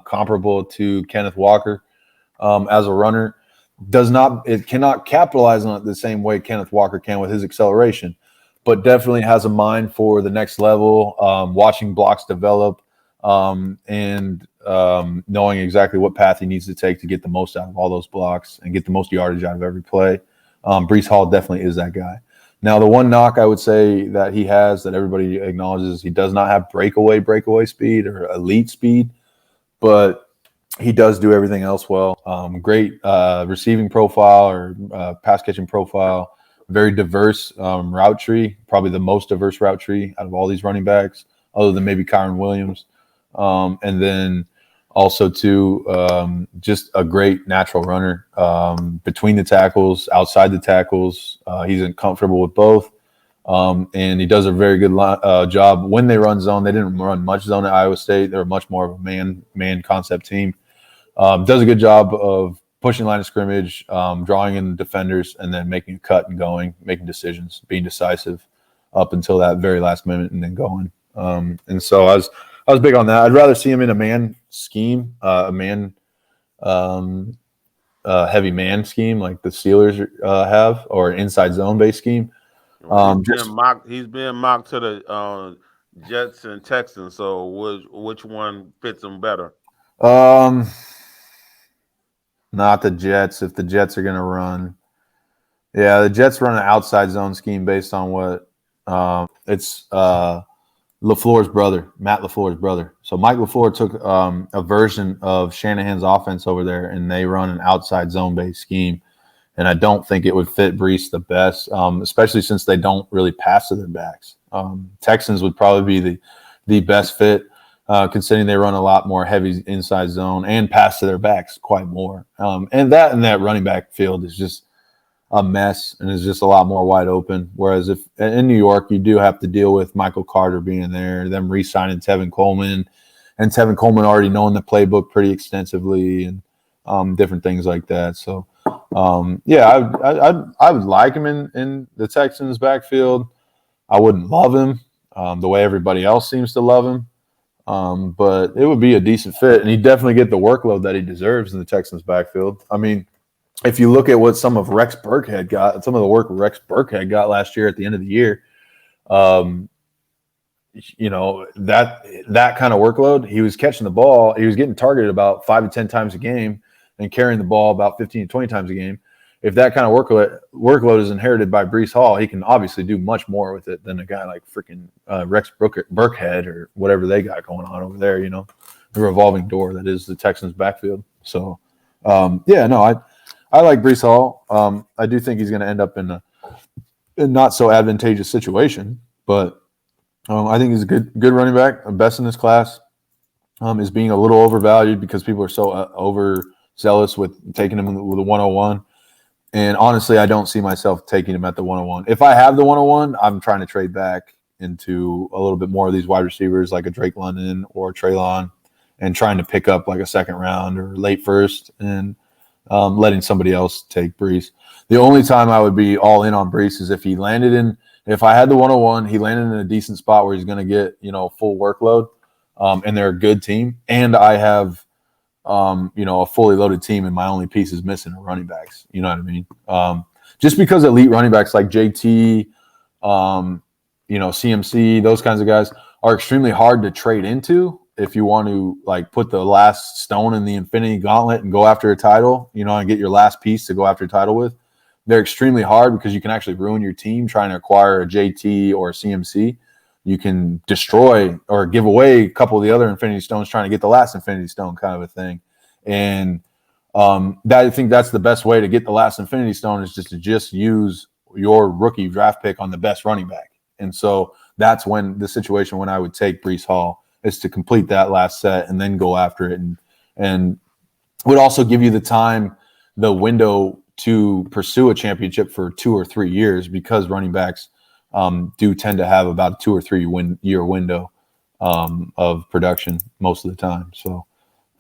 [SPEAKER 1] comparable to Kenneth Walker as a runner. It cannot capitalize on it the same way Kenneth Walker can with his acceleration, but definitely has a mind for the next level, watching blocks develop, and knowing exactly what path he needs to take to get the most out of all those blocks and get the most yardage out of every play. Breece Hall definitely is that guy. Now, the one knock I would say that he has that everybody acknowledges, he does not have breakaway speed or elite speed, but he does do everything else well. Great receiving profile or pass catching profile. Very diverse route tree, probably the most diverse route tree out of all these running backs, other than maybe Kyron Williams. And then also, too, just a great natural runner between the tackles, outside the tackles. He's comfortable with both. And he does a very good job when they run zone. They didn't run much zone at Iowa State. They were much more of a man concept team. Does a good job of pushing line of scrimmage, drawing in defenders, and then making a cut and going, making decisions, being decisive up until that very last minute, and then going. And so I was big on that. I'd rather see him in a man scheme, heavy man scheme like the Steelers have, or inside zone based scheme.
[SPEAKER 2] He's being mocked to the Jets and Texans. So which one fits him better?
[SPEAKER 1] Not the Jets. If the Jets are going to run, yeah, the Jets run an outside zone scheme based on what it's LaFleur's brother, Matt LaFleur's brother. So Mike LaFleur took a version of Shanahan's offense over there, and they run an outside zone based scheme. And I don't think it would fit Breece the best, especially since they don't really pass to their backs. Texans would probably be the best fit. Considering they run a lot more heavy inside zone and pass to their backs quite more. And that running back field is just a mess and is just a lot more wide open. Whereas if in New York, you do have to deal with Michael Carter being there, them re-signing Tevin Coleman, and Tevin Coleman already knowing the playbook pretty extensively and different things like that. So, I would like him in the Texans backfield. I wouldn't love him the way everybody else seems to love him. But it would be a decent fit, and he'd definitely get the workload that he deserves in the Texans backfield. I mean, if you look at what some of the work Rex Burkhead got last year at the end of the year, that kind of workload, he was catching the ball. He was getting targeted about 5 to 10 times a game and carrying the ball about 15 to 20 times a game. If that kind of workload is inherited by Breece Hall, he can obviously do much more with it than a guy like freaking Rex Burkhead or whatever they got going on over there, the revolving door that is the Texans backfield. So, I like Breece Hall. I do think he's going to end up in a not so advantageous situation, but I think he's a good running back, best in this class. Is being a little overvalued because people are so overzealous with taking him with a 101. And honestly, I don't see myself taking him at the 101. If I have the 101, I'm trying to trade back into a little bit more of these wide receivers like a Drake London or Treylon, and trying to pick up like a second round or late first and letting somebody else take Breece. The only time I would be all in on Breece is if I had the 101, he landed in a decent spot where he's going to get, full workload, and they're a good team. And I have a fully loaded team, and my only piece is missing are running backs. You know what I mean? Just because elite running backs like JT, CMC, those kinds of guys are extremely hard to trade into if you want to like put the last stone in the infinity gauntlet and go after a title, and get your last piece to go after a title with. they're extremely hard because you can actually ruin your team trying to acquire a JT or a CMC. You can destroy or give away a couple of the other Infinity Stones trying to get the last Infinity Stone kind of a thing. And I think that's the best way to get the last Infinity Stone is just to use your rookie draft pick on the best running back. And so that's when the situation when I would take Breece Hall is to complete that last set and then go after it. And would also give you the window to pursue a championship for 2 or 3 years because running backs do tend to have about a 2 or 3 year window of production most of the time. So,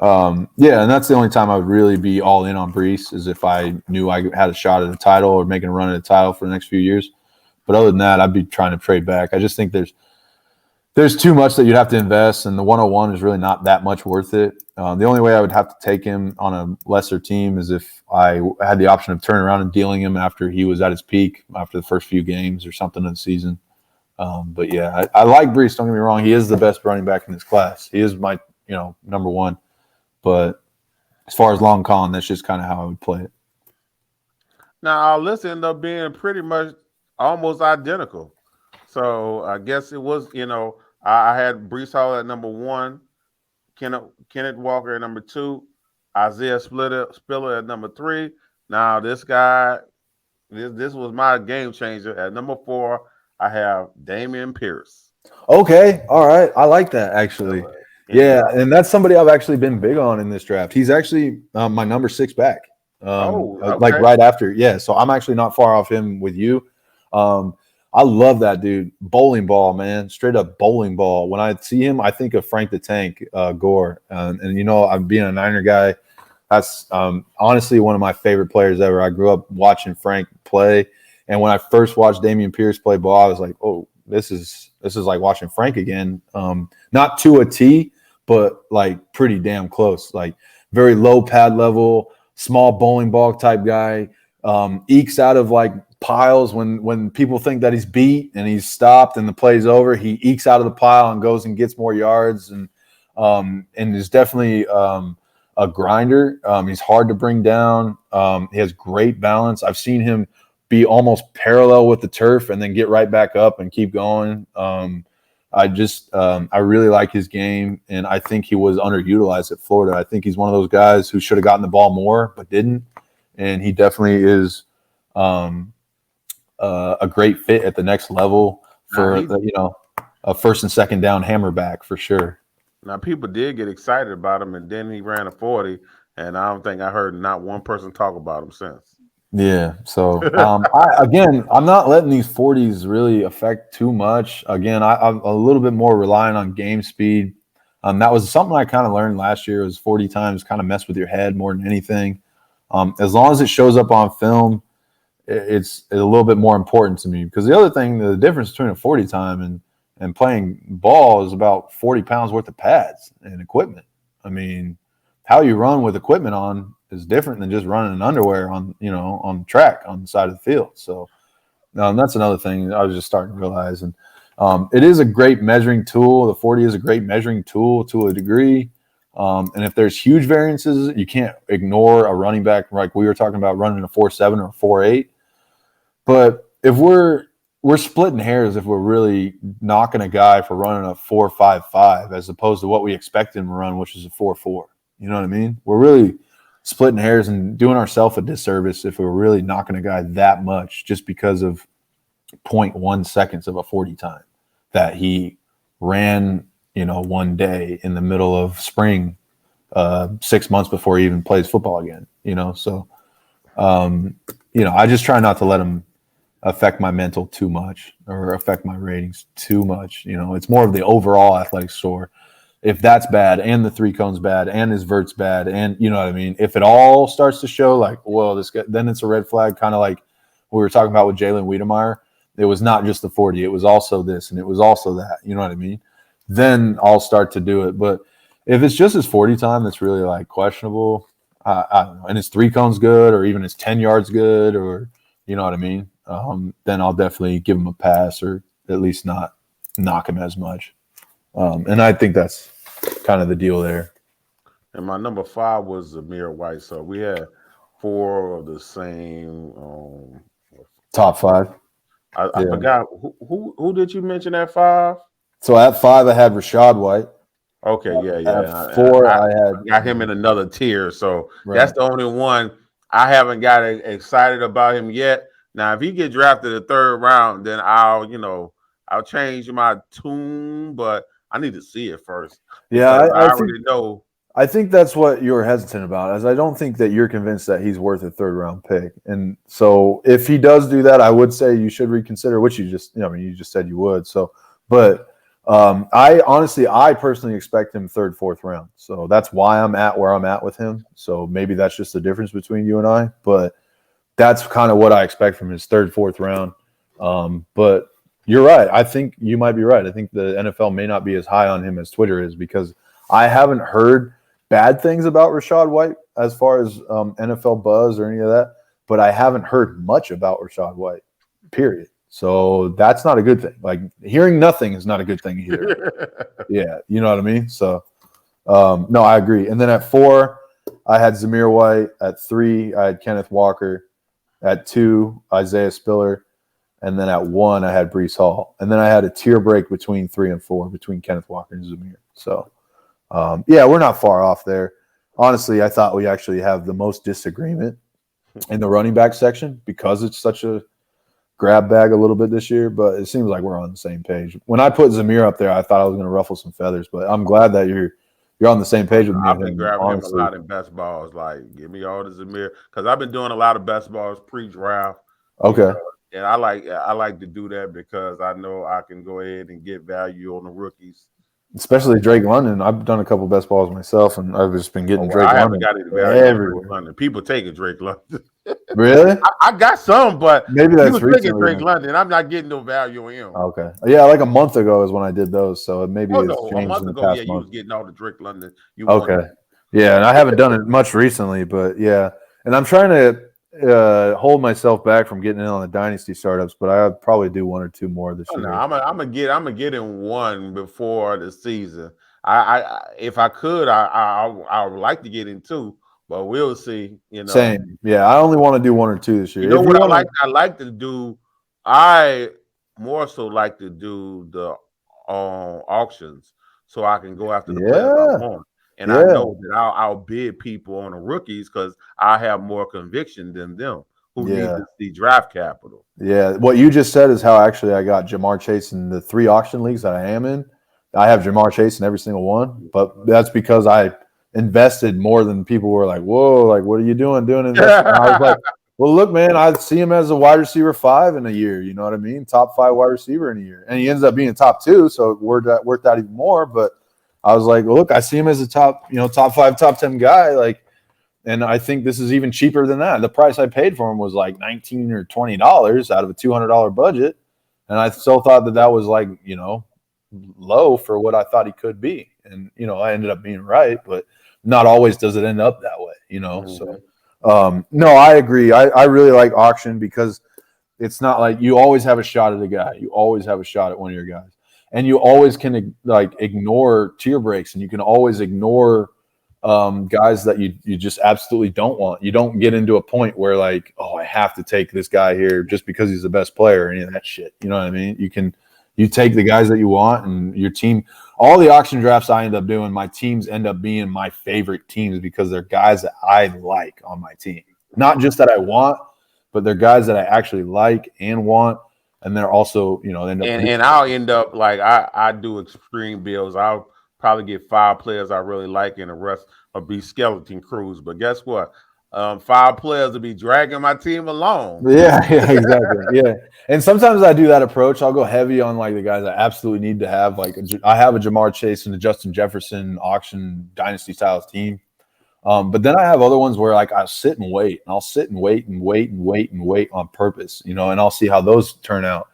[SPEAKER 1] yeah, and that's the only time I would really be all in on Breece is if I knew I had a shot at a title or making a run at a title for the next few years. But other than that, I'd be trying to trade back. I just think there's too much that you'd have to invest, and the 101 is really not that much worth it. The only way I would have to take him on a lesser team is if I had the option of turning around and dealing him after he was at his peak, after the first few games or something of the season. But yeah, I like Breece. Don't get me wrong; he is the best running back in this class. He is my number one. But as far as long con, that's just kind of how I would play it.
[SPEAKER 2] Now our list ended up being pretty much almost identical. So I guess it was, I had Breece Hall at number 1, Kenneth Walker at number 2, Isaiah Spiller at number 3. Now this guy, this was my game changer. At number 4, I have Dameon Pierce.
[SPEAKER 1] Okay, all right, I like that actually. Yeah, and that's somebody I've actually been big on in this draft. He's actually my number 6 back.
[SPEAKER 2] Okay.
[SPEAKER 1] Like right after, yeah. So I'm actually not far off him with you. I love that dude. Bowling ball, man. Straight up bowling ball. When I see him, I think of Frank the Tank Gore. And I'm being a Niner guy. That's honestly one of my favorite players ever. I grew up watching Frank play. And when I first watched Dameon Pierce play ball, I was like, oh, this is like watching Frank again. Not to a T, but like pretty damn close. Like very low pad level, small bowling ball type guy. Ekes out of like piles when people think that he's beat and he's stopped and the play's over, he ekes out of the pile and goes and gets more yards and is definitely a grinder. He's hard to bring down. He has great balance. I've seen him be almost parallel with the turf and then get right back up and keep going. I really like his game, and I think he was underutilized at Florida. I think he's one of those guys who should have gotten the ball more but didn't, and he definitely is a great fit at the next level for a first and second down hammerback for sure.
[SPEAKER 2] Now people did get excited about him, and then he ran a 40, and I don't think I heard not one person talk about him since.
[SPEAKER 1] Yeah. So I'm not letting these 40s really affect too much. Again, I'm a little bit more reliant on game speed. That was something I kind of learned last year. Was 40 times kind of mess with your head more than anything. As long as it shows up on film, it's a little bit more important to me, because the other thing, the difference between a 40 time and playing ball is about 40 pounds worth of pads and equipment. I mean, how you run with equipment on is different than just running in underwear on the track on the side of the field. So that's another thing I was just starting to realize. And it is a great measuring tool. The 40 is a great measuring tool to a degree. And if there's huge variances, you can't ignore a running back like we were talking about running a 4.7 or 4.8. But if we're splitting hairs if we're really knocking a guy for running a 4.55 as opposed to what we expect him to run, which is a 4.4. You know what I mean? We're really splitting hairs and doing ourselves a disservice if we're really knocking a guy that much just because of 0.1 seconds of a 40 time that he ran, one day in the middle of spring, 6 months before he even plays football again, So, I just try not to let him affect my mental too much or affect my ratings too much. It's more of the overall athletic score. If that's bad and the 3 cone's bad and his vert's bad and you know what I mean, if it all starts to show like, well, this guy, then it's a red flag, kind of like we were talking about with Jalen Wiedemeyer. It was not just the 40, it was also this and it was also that, you know what I mean? Then I'll start to do it. But if it's just his 40 time that's really like questionable, I don't know, and his 3 cone's good or even his 10 yards good, or you know what I mean, then I'll definitely give him a pass or at least not knock him as much. And I think that's kind of the deal there.
[SPEAKER 2] And my number 5 was Zamir White. So we had 4 of the same.
[SPEAKER 1] Top 5.
[SPEAKER 2] I forgot who did you mention at 5?
[SPEAKER 1] So at 5, I had Rashad White.
[SPEAKER 2] Okay, yeah.
[SPEAKER 1] At 4, I had
[SPEAKER 2] got him in another tier. So
[SPEAKER 1] right.
[SPEAKER 2] that's the only one I haven't got excited about him yet. Now, if he get drafted the 3rd round, then I'll change my tune, but I need to see it first.
[SPEAKER 1] Yeah,
[SPEAKER 2] I already know.
[SPEAKER 1] I think that's what you're hesitant about, as I don't think that you're convinced that he's worth a 3rd round pick. And so if he does do that, I would say you should reconsider, which you just said you would. So, but I personally expect him 3rd, 4th round. So that's why I'm at where I'm at with him. So maybe that's just the difference between you and I, but that's kind of what I expect from his 3rd, 4th round. But you're right. I think you might be right. I think the NFL may not be as high on him as Twitter is, because I haven't heard bad things about Rashad White as far as NFL buzz or any of that, but I haven't heard much about Rashad White, period. So that's not a good thing. Like, hearing nothing is not a good thing either. Yeah, you know what I mean? So, no, I agree. And then at 4, I had Zamir White. At 3, I had Kenneth Walker. At 2, Isaiah Spiller. And then at 1, I had Breece Hall. And then I had a tier break between 3 and 4, between Kenneth Walker and Zamir. So, yeah, we're not far off there. Honestly, I thought we actually have the most disagreement in the running back section, because it's such a grab bag a little bit this year, but it seems like we're on the same page. When I put Zamir up there, I thought I was going to ruffle some feathers, but I'm glad that you're on the same page with me.
[SPEAKER 2] I've been grabbing him a lot in best balls. Like, give me all the Zamir, because I've been doing a lot of best balls pre-draft.
[SPEAKER 1] Okay.
[SPEAKER 2] And I like to do that because I know I can go ahead and get value on the rookies.
[SPEAKER 1] Especially Drake London. I've done a couple of best balls myself, and I've just been getting Drake London. I haven't got any value
[SPEAKER 2] everywhere. Drake London. People taking Drake London.
[SPEAKER 1] Really?
[SPEAKER 2] I got some, but
[SPEAKER 1] maybe that's
[SPEAKER 2] taking Drake London. I'm not getting no value on him.
[SPEAKER 1] Okay. Yeah, like a month ago is when I did those, so maybe it's changed
[SPEAKER 2] a month
[SPEAKER 1] in the
[SPEAKER 2] ago.
[SPEAKER 1] past
[SPEAKER 2] Yeah,
[SPEAKER 1] month.
[SPEAKER 2] you was getting all the Drake London.
[SPEAKER 1] Okay. Yeah, and I haven't done it much recently, but yeah, and I'm trying to hold myself back from getting in on the dynasty startups, but I'll probably do 1 or 2 more this year.
[SPEAKER 2] No, I'm gonna get in 1 before the season. I if I could, I would like to get in 2, but we'll see.
[SPEAKER 1] Same. Yeah, I only want to do 1 or 2 this year.
[SPEAKER 2] You know what I like to do? I more so like to do the auctions, so I can go after the players I want. And I know that I'll bid people on the rookies because I have more conviction than them who need the draft capital.
[SPEAKER 1] Yeah, what you just said is how actually I got Jamar Chase in the 3 auction leagues that I am in. I have Jamar Chase in every single one, but that's because I invested more than people were like, whoa, like, what are you doing investing? I was like, well, look, man, I see him as a wide receiver 5 in a year. You know what I mean? Top 5 wide receiver in a year. And he ends up being top 2, so it worked out even more. But I was like, well, look, I see him as a top 5, top 10 guy. Like, and I think this is even cheaper than that. The price I paid for him was like $19 or $20 out of a $200 budget. And I still thought that was like, low for what I thought he could be. And, I ended up being right, but not always does it end up that way,
[SPEAKER 2] Mm-hmm.
[SPEAKER 1] So, no, I agree. I really like auction because it's not like you always have a shot at a guy. You always have a shot at one of your guys. And you always can ignore tier breaks, and you can always ignore guys that you just absolutely don't want. You don't get into a point where like, oh, I have to take this guy here just because he's the best player or any of that shit. You know what I mean? You take the guys that you want, and your team. All the auction drafts I end up doing, my teams end up being my favorite teams because they're guys that I like on my team. Not just that I want, but they're guys that I actually like and want. And they're also, end up
[SPEAKER 2] and I'll end up like I do extreme builds. I'll probably get 5 players I really like, and the rest will be skeleton crews. But guess what? 5 players will be dragging my team along.
[SPEAKER 1] Yeah, exactly. Yeah, and sometimes I do that approach. I'll go heavy on like the guys I absolutely need to have. Like I have a Jamar Chase and a Justin Jefferson auction dynasty styles team. But then I have other ones where like I'll sit and wait, and I'll sit and wait and wait and wait and wait on purpose, and I'll see how those turn out.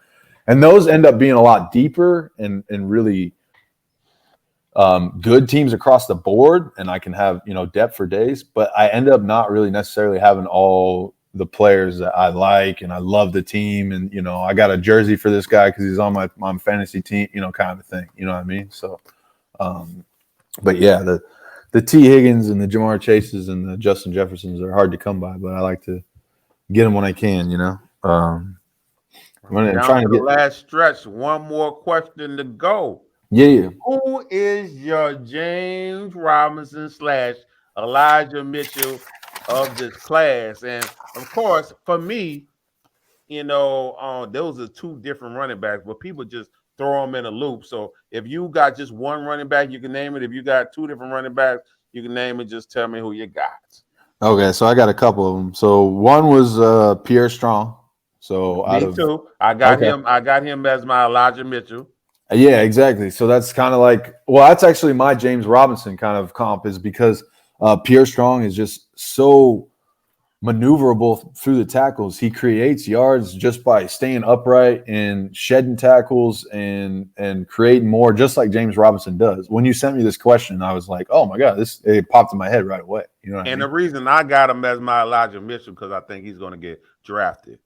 [SPEAKER 1] And those end up being a lot deeper and really good teams across the board, and I can have depth for days. But I end up not really necessarily having all the players that I like, and I love the team, and I got a jersey for this guy because he's on my fantasy team, kind of thing. You know what I mean? So, but yeah, the the T. Higgins and the Jamar Chases and the Justin Jeffersons are hard to come by, but I like to get them when I can,
[SPEAKER 2] Down to the last stretch. One more question to go.
[SPEAKER 1] Yeah.
[SPEAKER 2] Who is your James Robinson / Elijah Mitchell of this class? And of course, for me, those are two different running backs, but people just throw them in a loop. So if you got just one running back, you can name it. If you got two different running backs, you can name it. Just tell me who you got.
[SPEAKER 1] Okay, so I got a couple of them. So one was Pierre Strong. So
[SPEAKER 2] me too. I got him. I got him as my Elijah Mitchell.
[SPEAKER 1] Yeah, exactly. So that's kind of like, well, that's actually my James Robinson kind of comp, is because Pierre Strong is just so maneuverable through the tackles. He creates yards just by staying upright and shedding tackles and creating more, just like James Robinson does. When you sent me this question, I was like, oh my God, it popped in my head right away. You know what I mean?
[SPEAKER 2] The reason I got him as my Elijah Mitchell, because I think he's going to get drafted.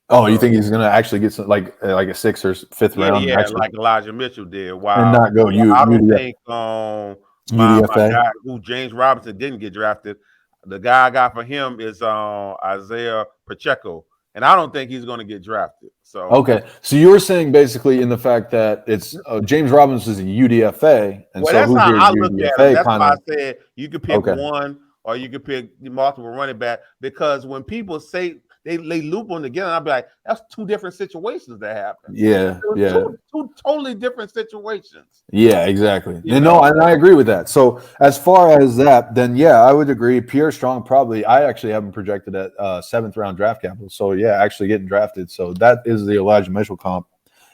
[SPEAKER 1] Oh, you think he's going to actually get some, like a 6th or 5th round?
[SPEAKER 2] Yeah, like Elijah Mitchell did. Wow.
[SPEAKER 1] And not go
[SPEAKER 2] I don't think my guy who James Robinson didn't get drafted, the guy I got for him is Isaiah Pacheco. And I don't think he's going to get drafted. So
[SPEAKER 1] okay, so you were saying basically in the fact that it's James Robinson is a UDFA, and so
[SPEAKER 2] that's
[SPEAKER 1] who's
[SPEAKER 2] how
[SPEAKER 1] your
[SPEAKER 2] I look at it. That's why I said you could pick
[SPEAKER 1] okay.
[SPEAKER 2] one or you could pick multiple running back, because when people say they loop them together, I'll be like, that's two different situations that happen.
[SPEAKER 1] Yeah,
[SPEAKER 2] two totally different situations.
[SPEAKER 1] Yeah, exactly. And I agree with that. So as far as that, then yeah, I would agree. Pierre Strong probably. I actually have him projected at 7th round draft capital. So yeah, actually getting drafted. So that is the Elijah Mitchell comp.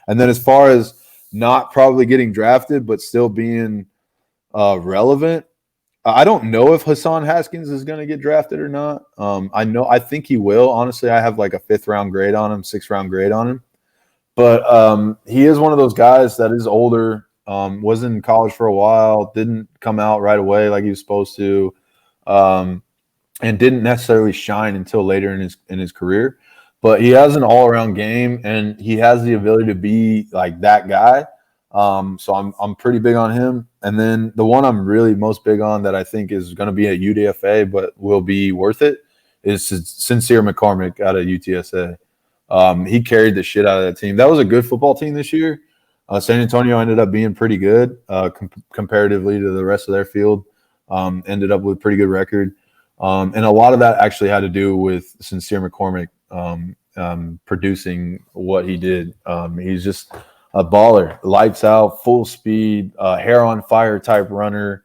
[SPEAKER 1] And then as far as not probably getting drafted but still being relevant, I don't know if Hassan Haskins is going to get drafted or not. I think he will. Honestly, I have like a 5th round grade on him, 6th round grade on him. But he is one of those guys that is older, was in college for a while, didn't come out right away like he was supposed to, and didn't necessarily shine until later in his career. But he has an all-around game, and he has the ability to be like that guy. So I'm pretty big on him. And then the one I'm really most big on that I think is going to be at UDFA but will be worth it is Sincere McCormick out of UTSA. He carried the shit out of that team. That was a good football team this year. San Antonio ended up being pretty good comparatively to the rest of their field. Ended up with a pretty good record. And a lot of that actually had to do with Sincere McCormick producing what he did. He's just a baller, lights out, full speed, hair on fire type runner.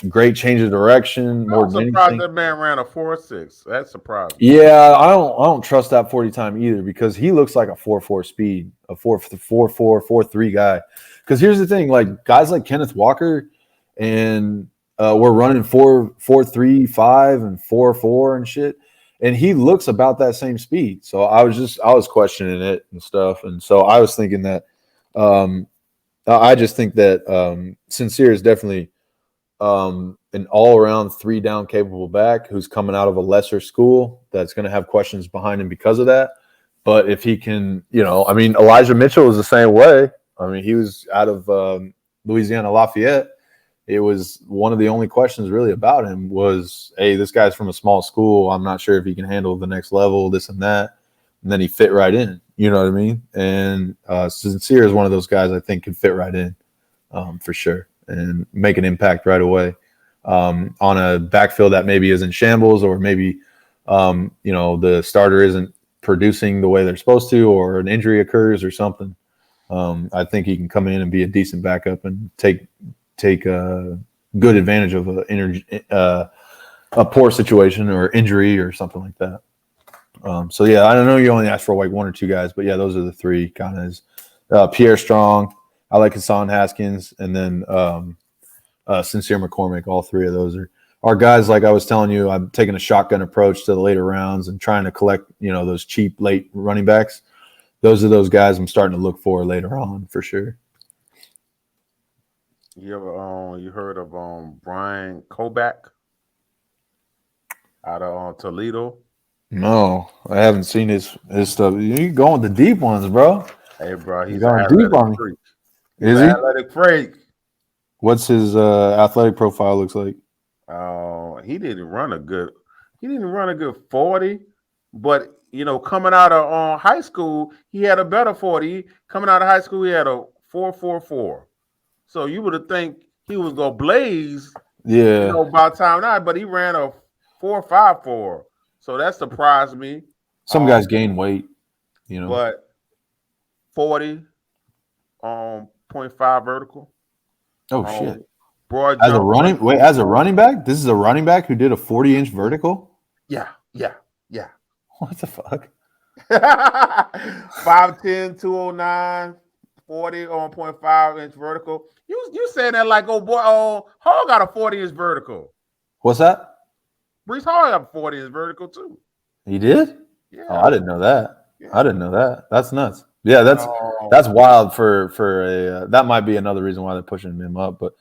[SPEAKER 1] Great change of direction.
[SPEAKER 2] I'm surprised that man ran a 4.6. That's surprising.
[SPEAKER 1] Yeah, I don't trust that 40 time either, because he looks like a 4.4 speed, a 4.4, 4.3 guy. Because here's the thing, like guys like Kenneth Walker and we're running 4.35 and 4.4 and shit, and he looks about that same speed. So I was questioning it and stuff, and so I was thinking that I just think that Sincere is definitely an all-around 3-down capable back who's coming out of a lesser school that's going to have questions behind him because of that. But if he can, Elijah Mitchell was the same way. I mean, he was out of Louisiana Lafayette. It was one of the only questions really about him was, hey, this guy's from a small school. I'm not sure if he can handle the next level, this and that. And then he fit right in. You know what I mean? And Sincere is one of those guys I think can fit right in for sure and make an impact right away on a backfield that maybe is in shambles, or maybe the starter isn't producing the way they're supposed to, or an injury occurs or something. I think he can come in and be a decent backup and take good advantage of a poor situation or injury or something like that. So yeah, I don't know. You only asked for like 1 or 2 guys, but yeah, those are the 3 kind of. Pierre Strong, I like Hassan Haskins, and then Sincere McCormick. All 3 of those are guys, like I was telling you, I'm taking a shotgun approach to the later rounds and trying to collect, those cheap late running backs. Those are those guys I'm starting to look for later on for sure.
[SPEAKER 2] You heard of Brian Koback out of Toledo?
[SPEAKER 1] No, I haven't seen his stuff. You going the deep ones, bro.
[SPEAKER 2] Hey, bro, he's
[SPEAKER 1] going deep on me.
[SPEAKER 2] Is he? Athletic freak.
[SPEAKER 1] What's his athletic profile looks like?
[SPEAKER 2] He didn't run a good 40, but coming out of high school, he had a better 40. Coming out of high school, he had a 4.44. So you would have think he was gonna blaze, by time now, but he ran a 4.54. So that surprised me.
[SPEAKER 1] Some guys gain weight,
[SPEAKER 2] but 40.5 vertical.
[SPEAKER 1] Oh shit!
[SPEAKER 2] Broad
[SPEAKER 1] as a running back, this is a running back who did a 40-inch vertical.
[SPEAKER 2] Yeah.
[SPEAKER 1] What the fuck?
[SPEAKER 2] 5'10", 209, 40 on 0.5-inch vertical. You saying that like, oh boy, Hall got a 40-inch vertical.
[SPEAKER 1] What's that?
[SPEAKER 2] Brees Hall got a 40-inch vertical too.
[SPEAKER 1] He did?
[SPEAKER 2] Yeah.
[SPEAKER 1] Oh, I didn't know that. Yeah. I didn't know that. That's nuts. Yeah, that's wild for a. That might be another reason why they're pushing him up. But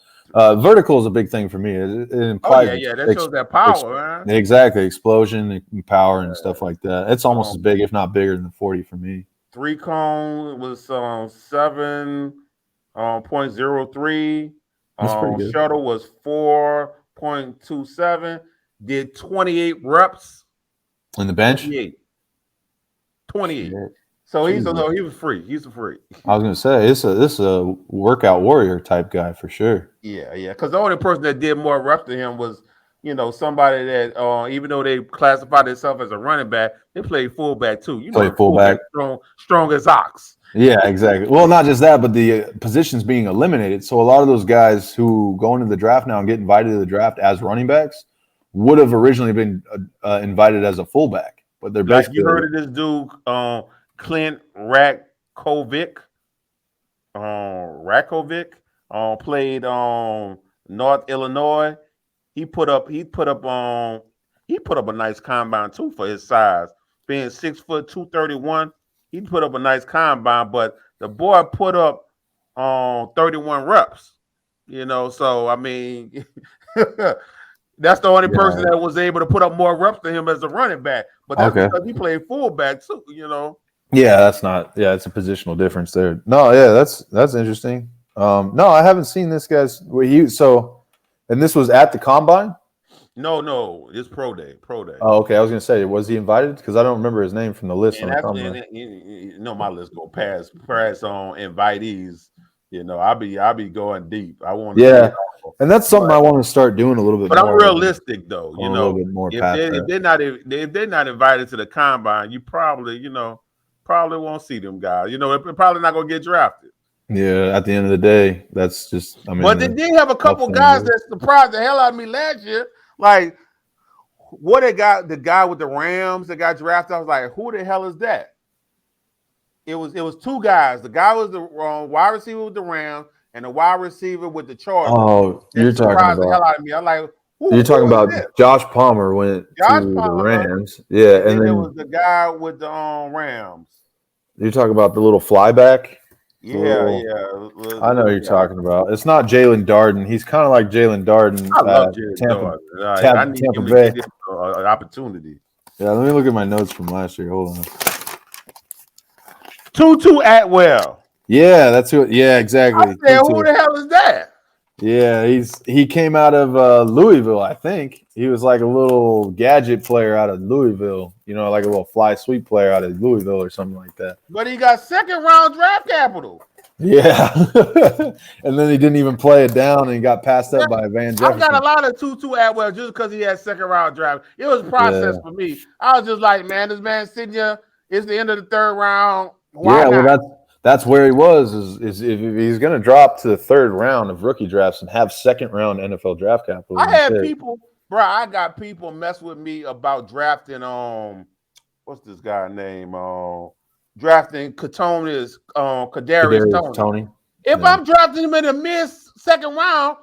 [SPEAKER 1] vertical is a big thing for me. It implies
[SPEAKER 2] that shows that power, man.
[SPEAKER 1] Exactly, explosion and power and stuff like that. It's almost as big, if not bigger, than the 40 for me.
[SPEAKER 2] 3 cone was 7.03.
[SPEAKER 1] That's pretty good.
[SPEAKER 2] Shuttle was 4.27. Did 28 reps.
[SPEAKER 1] In the bench?
[SPEAKER 2] 28. So he was free. He's a freak.
[SPEAKER 1] I was gonna say this is a workout warrior type guy for sure.
[SPEAKER 2] Yeah. Because the only person that did more reps than him was, somebody that even though they classified themselves as a running back, they played fullback too.
[SPEAKER 1] Fullback,
[SPEAKER 2] strong as ox.
[SPEAKER 1] Yeah, exactly. Well, not just that, but the positions being eliminated. So a lot of those guys who go into the draft now and get invited to the draft as running backs would have originally been invited as a fullback, but they're basically.
[SPEAKER 2] You heard of this dude? Clint Rakovic. Played North Illinois. He put up a nice combine too for his size. Being 6 foot 231, he put up a nice combine, but the boy put up 31 reps. So I mean that's the only person that was able to put up more reps than him as a running back. But that's because he played fullback too,
[SPEAKER 1] Yeah, that's not. Yeah, it's a positional difference there. No, yeah, that's interesting. No, I haven't seen this guy's. And this was at the combine.
[SPEAKER 2] No, it's pro day.
[SPEAKER 1] Oh, okay. I was gonna say, was he invited? Because I don't remember his name from the list. On the combine.
[SPEAKER 2] My list go past on invitees. I'll be going deep. I want.
[SPEAKER 1] Yeah, and that's something I want to start doing a little bit.
[SPEAKER 2] But more. I'm realistic though.
[SPEAKER 1] A little bit more.
[SPEAKER 2] If they're not invited to the combine, you probably won't see them guys. They're probably not gonna get drafted.
[SPEAKER 1] Yeah, at the end of the day, that's just.
[SPEAKER 2] But they did have a couple guys that surprised the hell out of me last year. Like, what they got, the guy with the Rams that got drafted. I was like, who the hell is that? It was 2 guys. The guy was the wide receiver with the Rams and the wide receiver with the Chargers.
[SPEAKER 1] Oh, you're talking about
[SPEAKER 2] the hell out of me. I'm like,
[SPEAKER 1] you're talking about Josh Palmer went to the Rams. Yeah, and then
[SPEAKER 2] it was the guy with the Rams.
[SPEAKER 1] You're talking about the little flyback.
[SPEAKER 2] Yeah.
[SPEAKER 1] I know you're talking about. It's not Jalen Darden. He's kind of like Jalen Darden.
[SPEAKER 2] I love Jalen Darden. I need him to get an opportunity.
[SPEAKER 1] Yeah, let me look at my notes from last year. Hold on.
[SPEAKER 2] Tutu Atwell.
[SPEAKER 1] Yeah, that's who. Yeah, exactly.
[SPEAKER 2] I said, who the hell is that?
[SPEAKER 1] Yeah, he came out of Louisville, I think. He was like a little gadget player out of Louisville, like a little fly sweep player out of Louisville or something like that.
[SPEAKER 2] But he got 2nd-round draft capital.
[SPEAKER 1] Yeah. And then he didn't even play it down and he got passed up by Van Jefferson.
[SPEAKER 2] I've got a lot of Tutu Atwell just because he had 2nd-round draft. It was a process for me. I was just like, man, this man sitting here, it's the end of the 3rd round. Why not?
[SPEAKER 1] Well, that's where he was. Is if he's going to drop to the 3rd round of rookie drafts and have 2nd-round NFL draft capital.
[SPEAKER 2] I had people, bro. I got people mess with me about drafting. What's this guy name? Drafting Kadarius Toney. If I'm drafting him in the mid 2nd round,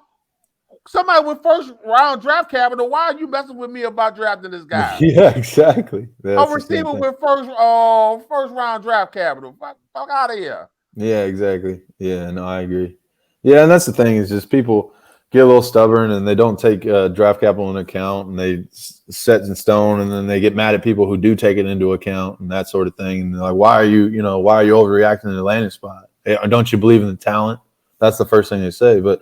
[SPEAKER 2] somebody with 1st-round draft capital, why are you messing with me about drafting this guy?
[SPEAKER 1] Yeah, exactly.
[SPEAKER 2] A receiver with 1st-round draft capital. Fuck out of here.
[SPEAKER 1] Yeah, exactly. Yeah, no, I agree. Yeah, and that's the thing is just people get a little stubborn and they don't take draft capital into account and they set in stone and then they get mad at people who do take it into account and that sort of thing. And they're like, why are you overreacting to the landing spot? Don't you believe in the talent? That's the first thing they say. But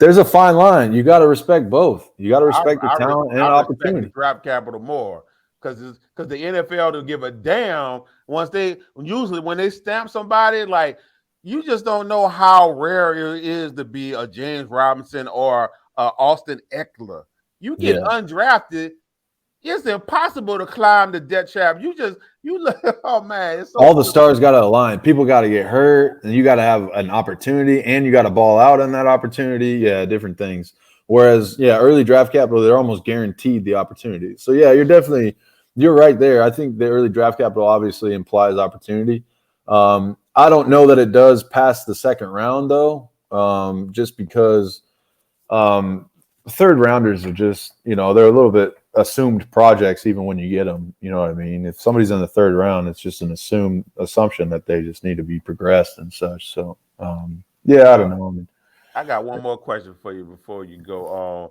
[SPEAKER 1] There's a fine line. You got to respect both. You got to respect the talent and opportunity.
[SPEAKER 2] Respect the draft capital more because the NFL will give a damn usually when they stamp somebody, like, you just don't know how rare it is to be a James Robinson or Austin Eckler. You get undrafted, it's impossible to climb the debt trap. Oh man, it's so
[SPEAKER 1] all the stars got to align. People got to get hurt, and you got to have an opportunity, and you got to ball out on that opportunity. Yeah, different things. Whereas, early draft capital, they're almost guaranteed the opportunity. So you're right there. I think the early draft capital obviously implies opportunity. I don't know that it does past the second round though, just because third rounders are just, they're a little bit assumed projects even when you get them. You know what I mean? If somebody's in the third round, it's just an assumption that they just need to be progressed and such. So, I don't know.
[SPEAKER 2] I got one more question for you before you go on.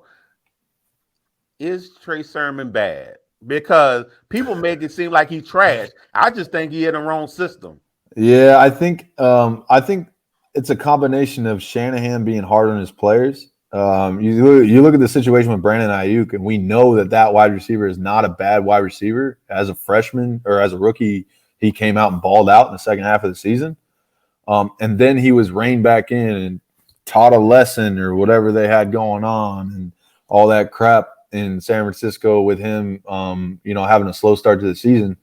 [SPEAKER 2] Is Trey Sermon bad? Because people make it seem like he's trash. I just think he in the wrong system.
[SPEAKER 1] Yeah, I think it's a combination of Shanahan being hard on his players. You look at the situation with Brandon Ayuk, and we know that wide receiver is not a bad wide receiver. As a freshman or as a rookie, he came out and balled out in the second half of the season. And then he was reined back in and taught a lesson or whatever they had going on and all that crap in San Francisco with him, having a slow start to the season.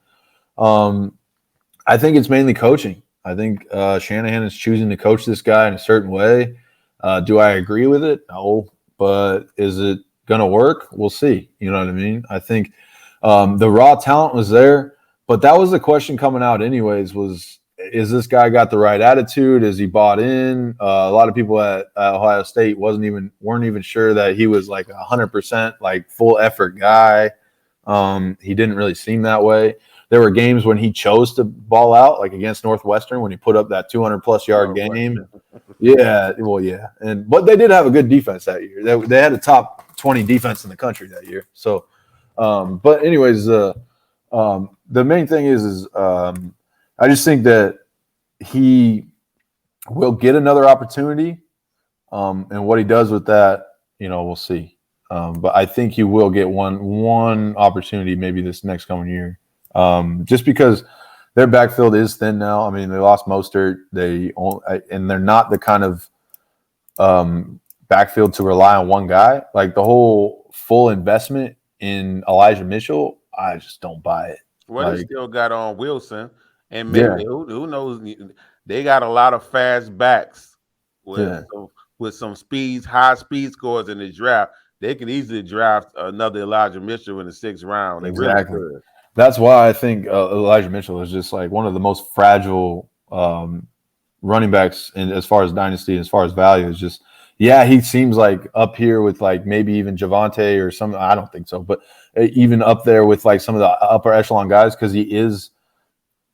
[SPEAKER 1] I think it's mainly coaching. I think Shanahan is choosing to coach this guy in a certain way. Do I agree with it? No. But is it going to work? We'll see. You know what I mean? I think the raw talent was there, but that was the question coming out anyways was, is this guy got the right attitude? Is he bought in? A lot of people at Ohio State weren't even sure that he was like 100% like full effort guy. He didn't really seem that way. There were games when he chose to ball out, like against Northwestern, when he put up that 200-plus yard game. Yeah, but they did have a good defense that year. They had a top 20 defense in the country that year. So, but anyways, the main thing is I just think that he will get another opportunity, and what he does with that, we'll see. But I think he will get one opportunity maybe this next coming year. Just because their backfield is thin now. I mean, they lost Mostert. And they're not the kind of backfield to rely on one guy. Like the whole full investment in Elijah Mitchell, I just don't buy it.
[SPEAKER 2] Well, they still got on Wilson, and maybe who knows? They got a lot of fast backs with some high speed scores in the draft. They can easily draft another Elijah Mitchell in the 6th round. They
[SPEAKER 1] exactly.
[SPEAKER 2] Really could.
[SPEAKER 1] That's why I think Elijah Mitchell is just like one of the most fragile running backs as far as dynasty, as far as value. Is just, he seems like up here with like maybe even Javonte or something. I don't think so, but even up there with like some of the upper echelon guys because he is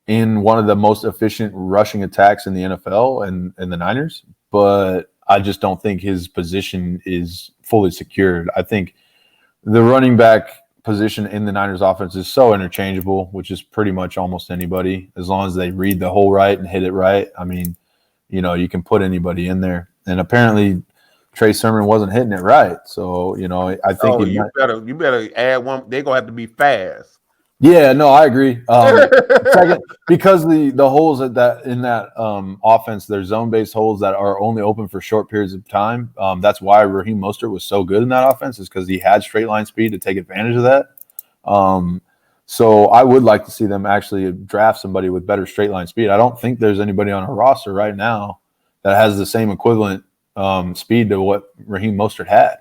[SPEAKER 1] in one of the most efficient rushing attacks in the NFL and the Niners. But I just don't think his position is fully secured. I think the running back position in the Niners offense is so interchangeable, which is pretty much almost anybody, as long as they read the hole right and hit it right. I mean, you can put anybody in there. And apparently Trey Sermon wasn't hitting it right. So, I think
[SPEAKER 2] you better add one. They're gonna have to be fast.
[SPEAKER 1] Yeah, no, I agree. Second, because the holes in that offense, they're zone-based holes that are only open for short periods of time. That's why Raheem Mostert was so good in that offense, is because he had straight line speed to take advantage of that. So I would like to see them actually draft somebody with better straight line speed. I don't think there's anybody on a roster right now that has the same equivalent speed to what Raheem Mostert had.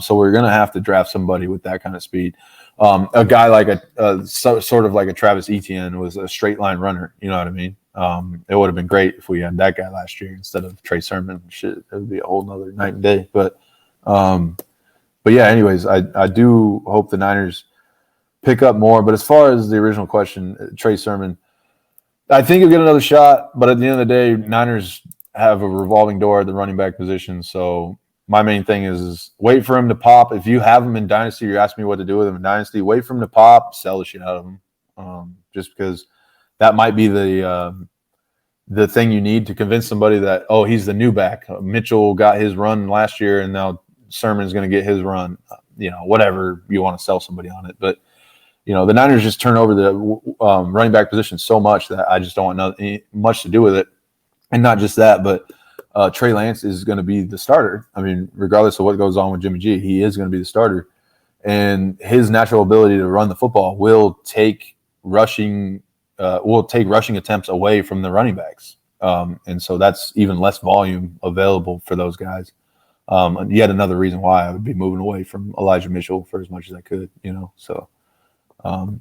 [SPEAKER 1] So we're going to have to draft somebody with that kind of speed. A guy like sort of like a Travis Etienne was a straight line runner. You know what I mean? It would have been great if we had that guy last year instead of Trey Sermon. Shit, it would be a whole nother night and day. But yeah, anyways, I do hope the Niners pick up more. But as far as the original question, Trey Sermon, I think he'll get another shot. But at the end of the day, Niners have a revolving door at the running back position. So my main thing is wait for him to pop. If you have him in Dynasty, you're asking me what to do with him in Dynasty, wait for him to pop, sell the shit out of him. Just because that might be the the thing you need to convince somebody that, oh, he's the new back. Mitchell got his run last year, and now Sermon's going to get his run. Whatever you want to sell somebody on it, but the Niners just turn over the running back position so much that I just don't want much to do with it. And not just that, but Trey Lance is going to be the starter. I mean, regardless of what goes on with Jimmy G, he is going to be the starter. And his natural ability to run the football will take rushing attempts away from the running backs. And so that's even less volume available for those guys. Yet another reason why I would be moving away from Elijah Mitchell for as much as I could, So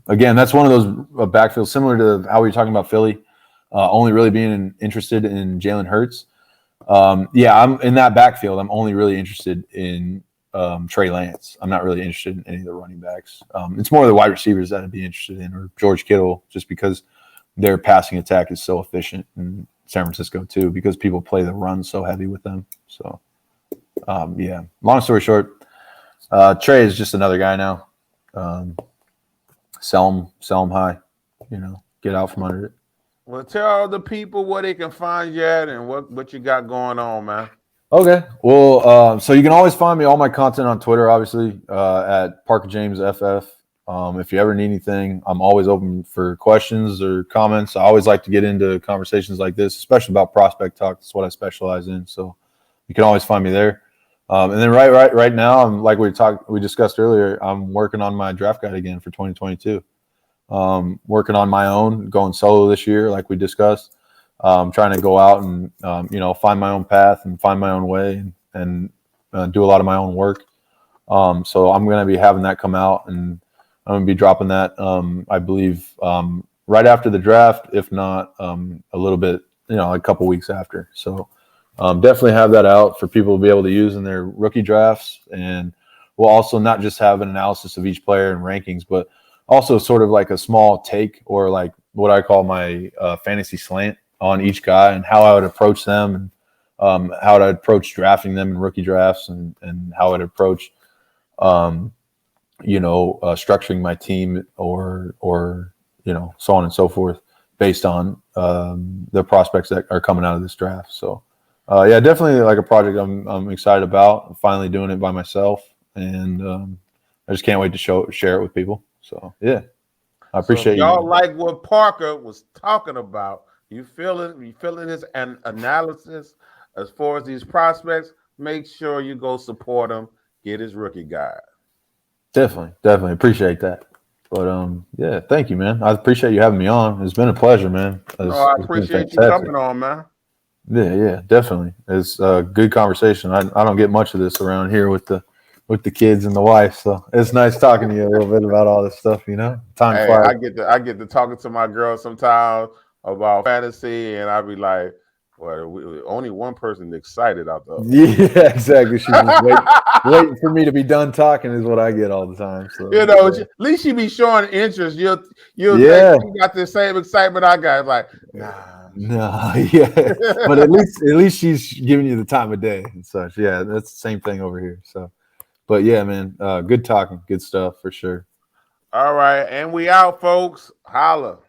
[SPEAKER 1] again, that's one of those backfields similar to how we were talking about Philly, only really being interested in Jalen Hurts. I'm in that backfield. I'm only really interested in Trey Lance. I'm not really interested in any of the running backs. It's more the wide receivers that I'd be interested in, or George Kittle, just because their passing attack is so efficient in San Francisco too, because people play the run so heavy with them. So, long story short, Trey is just another guy now. Sell him high, get out from under it.
[SPEAKER 2] Well, tell the people where they can find you at and what you got going on, man.
[SPEAKER 1] Okay. Well, so you can always find me, all my content on Twitter, obviously, at Parker James FF. If you ever need anything, I'm always open for questions or comments. I always like to get into conversations like this, especially about prospect talk. That's what I specialize in. So you can always find me there. And then right now, I'm like we discussed earlier, I'm working on my draft guide again for 2022. Working on my own, going solo this year, like we discussed. Trying to go out and find my own path and find my own way and do a lot of my own work. So I'm going to be having that come out, and I'm going to be dropping that, I believe, right after the draft, if not a little bit, a couple weeks after. So definitely have that out for people to be able to use in their rookie drafts. And we'll also not just have an analysis of each player and rankings, but also sort of like a small take, or like what I call my fantasy slant on each guy, and how I would approach them, and how I'd approach drafting them in rookie drafts, and how I'd approach, structuring my team, or so on and so forth, based on the prospects that are coming out of this draft. So, definitely like a project I'm excited about. I'm finally doing it by myself, and I just can't wait to share it with people. So, yeah, I appreciate you.
[SPEAKER 2] Y'all like what Parker was talking about. You feeling his analysis as far as these prospects? Make sure you go support him. Get his rookie guide.
[SPEAKER 1] Definitely appreciate that. But thank you, man. I appreciate you having me on. It's been a pleasure, man.
[SPEAKER 2] I appreciate you coming on, man.
[SPEAKER 1] Yeah, definitely. It's a good conversation. I don't get much of this around here with the kids and the wife, so it's nice talking to you a little bit about all this stuff. Time flies.
[SPEAKER 2] I get to talking to my girl sometimes about fantasy, and I'll be like, well, only one person excited out there.
[SPEAKER 1] Yeah, exactly. She's just waiting for me to be done talking is what I get all the time. So
[SPEAKER 2] at least she be showing interest. You'll think you got the same excitement I got. It's like,
[SPEAKER 1] no, yeah. But at least she's giving you the time of day and such. Yeah, that's the same thing over here. So, but yeah, man, good talking, good stuff for sure.
[SPEAKER 2] All right, and we out, folks. Holla.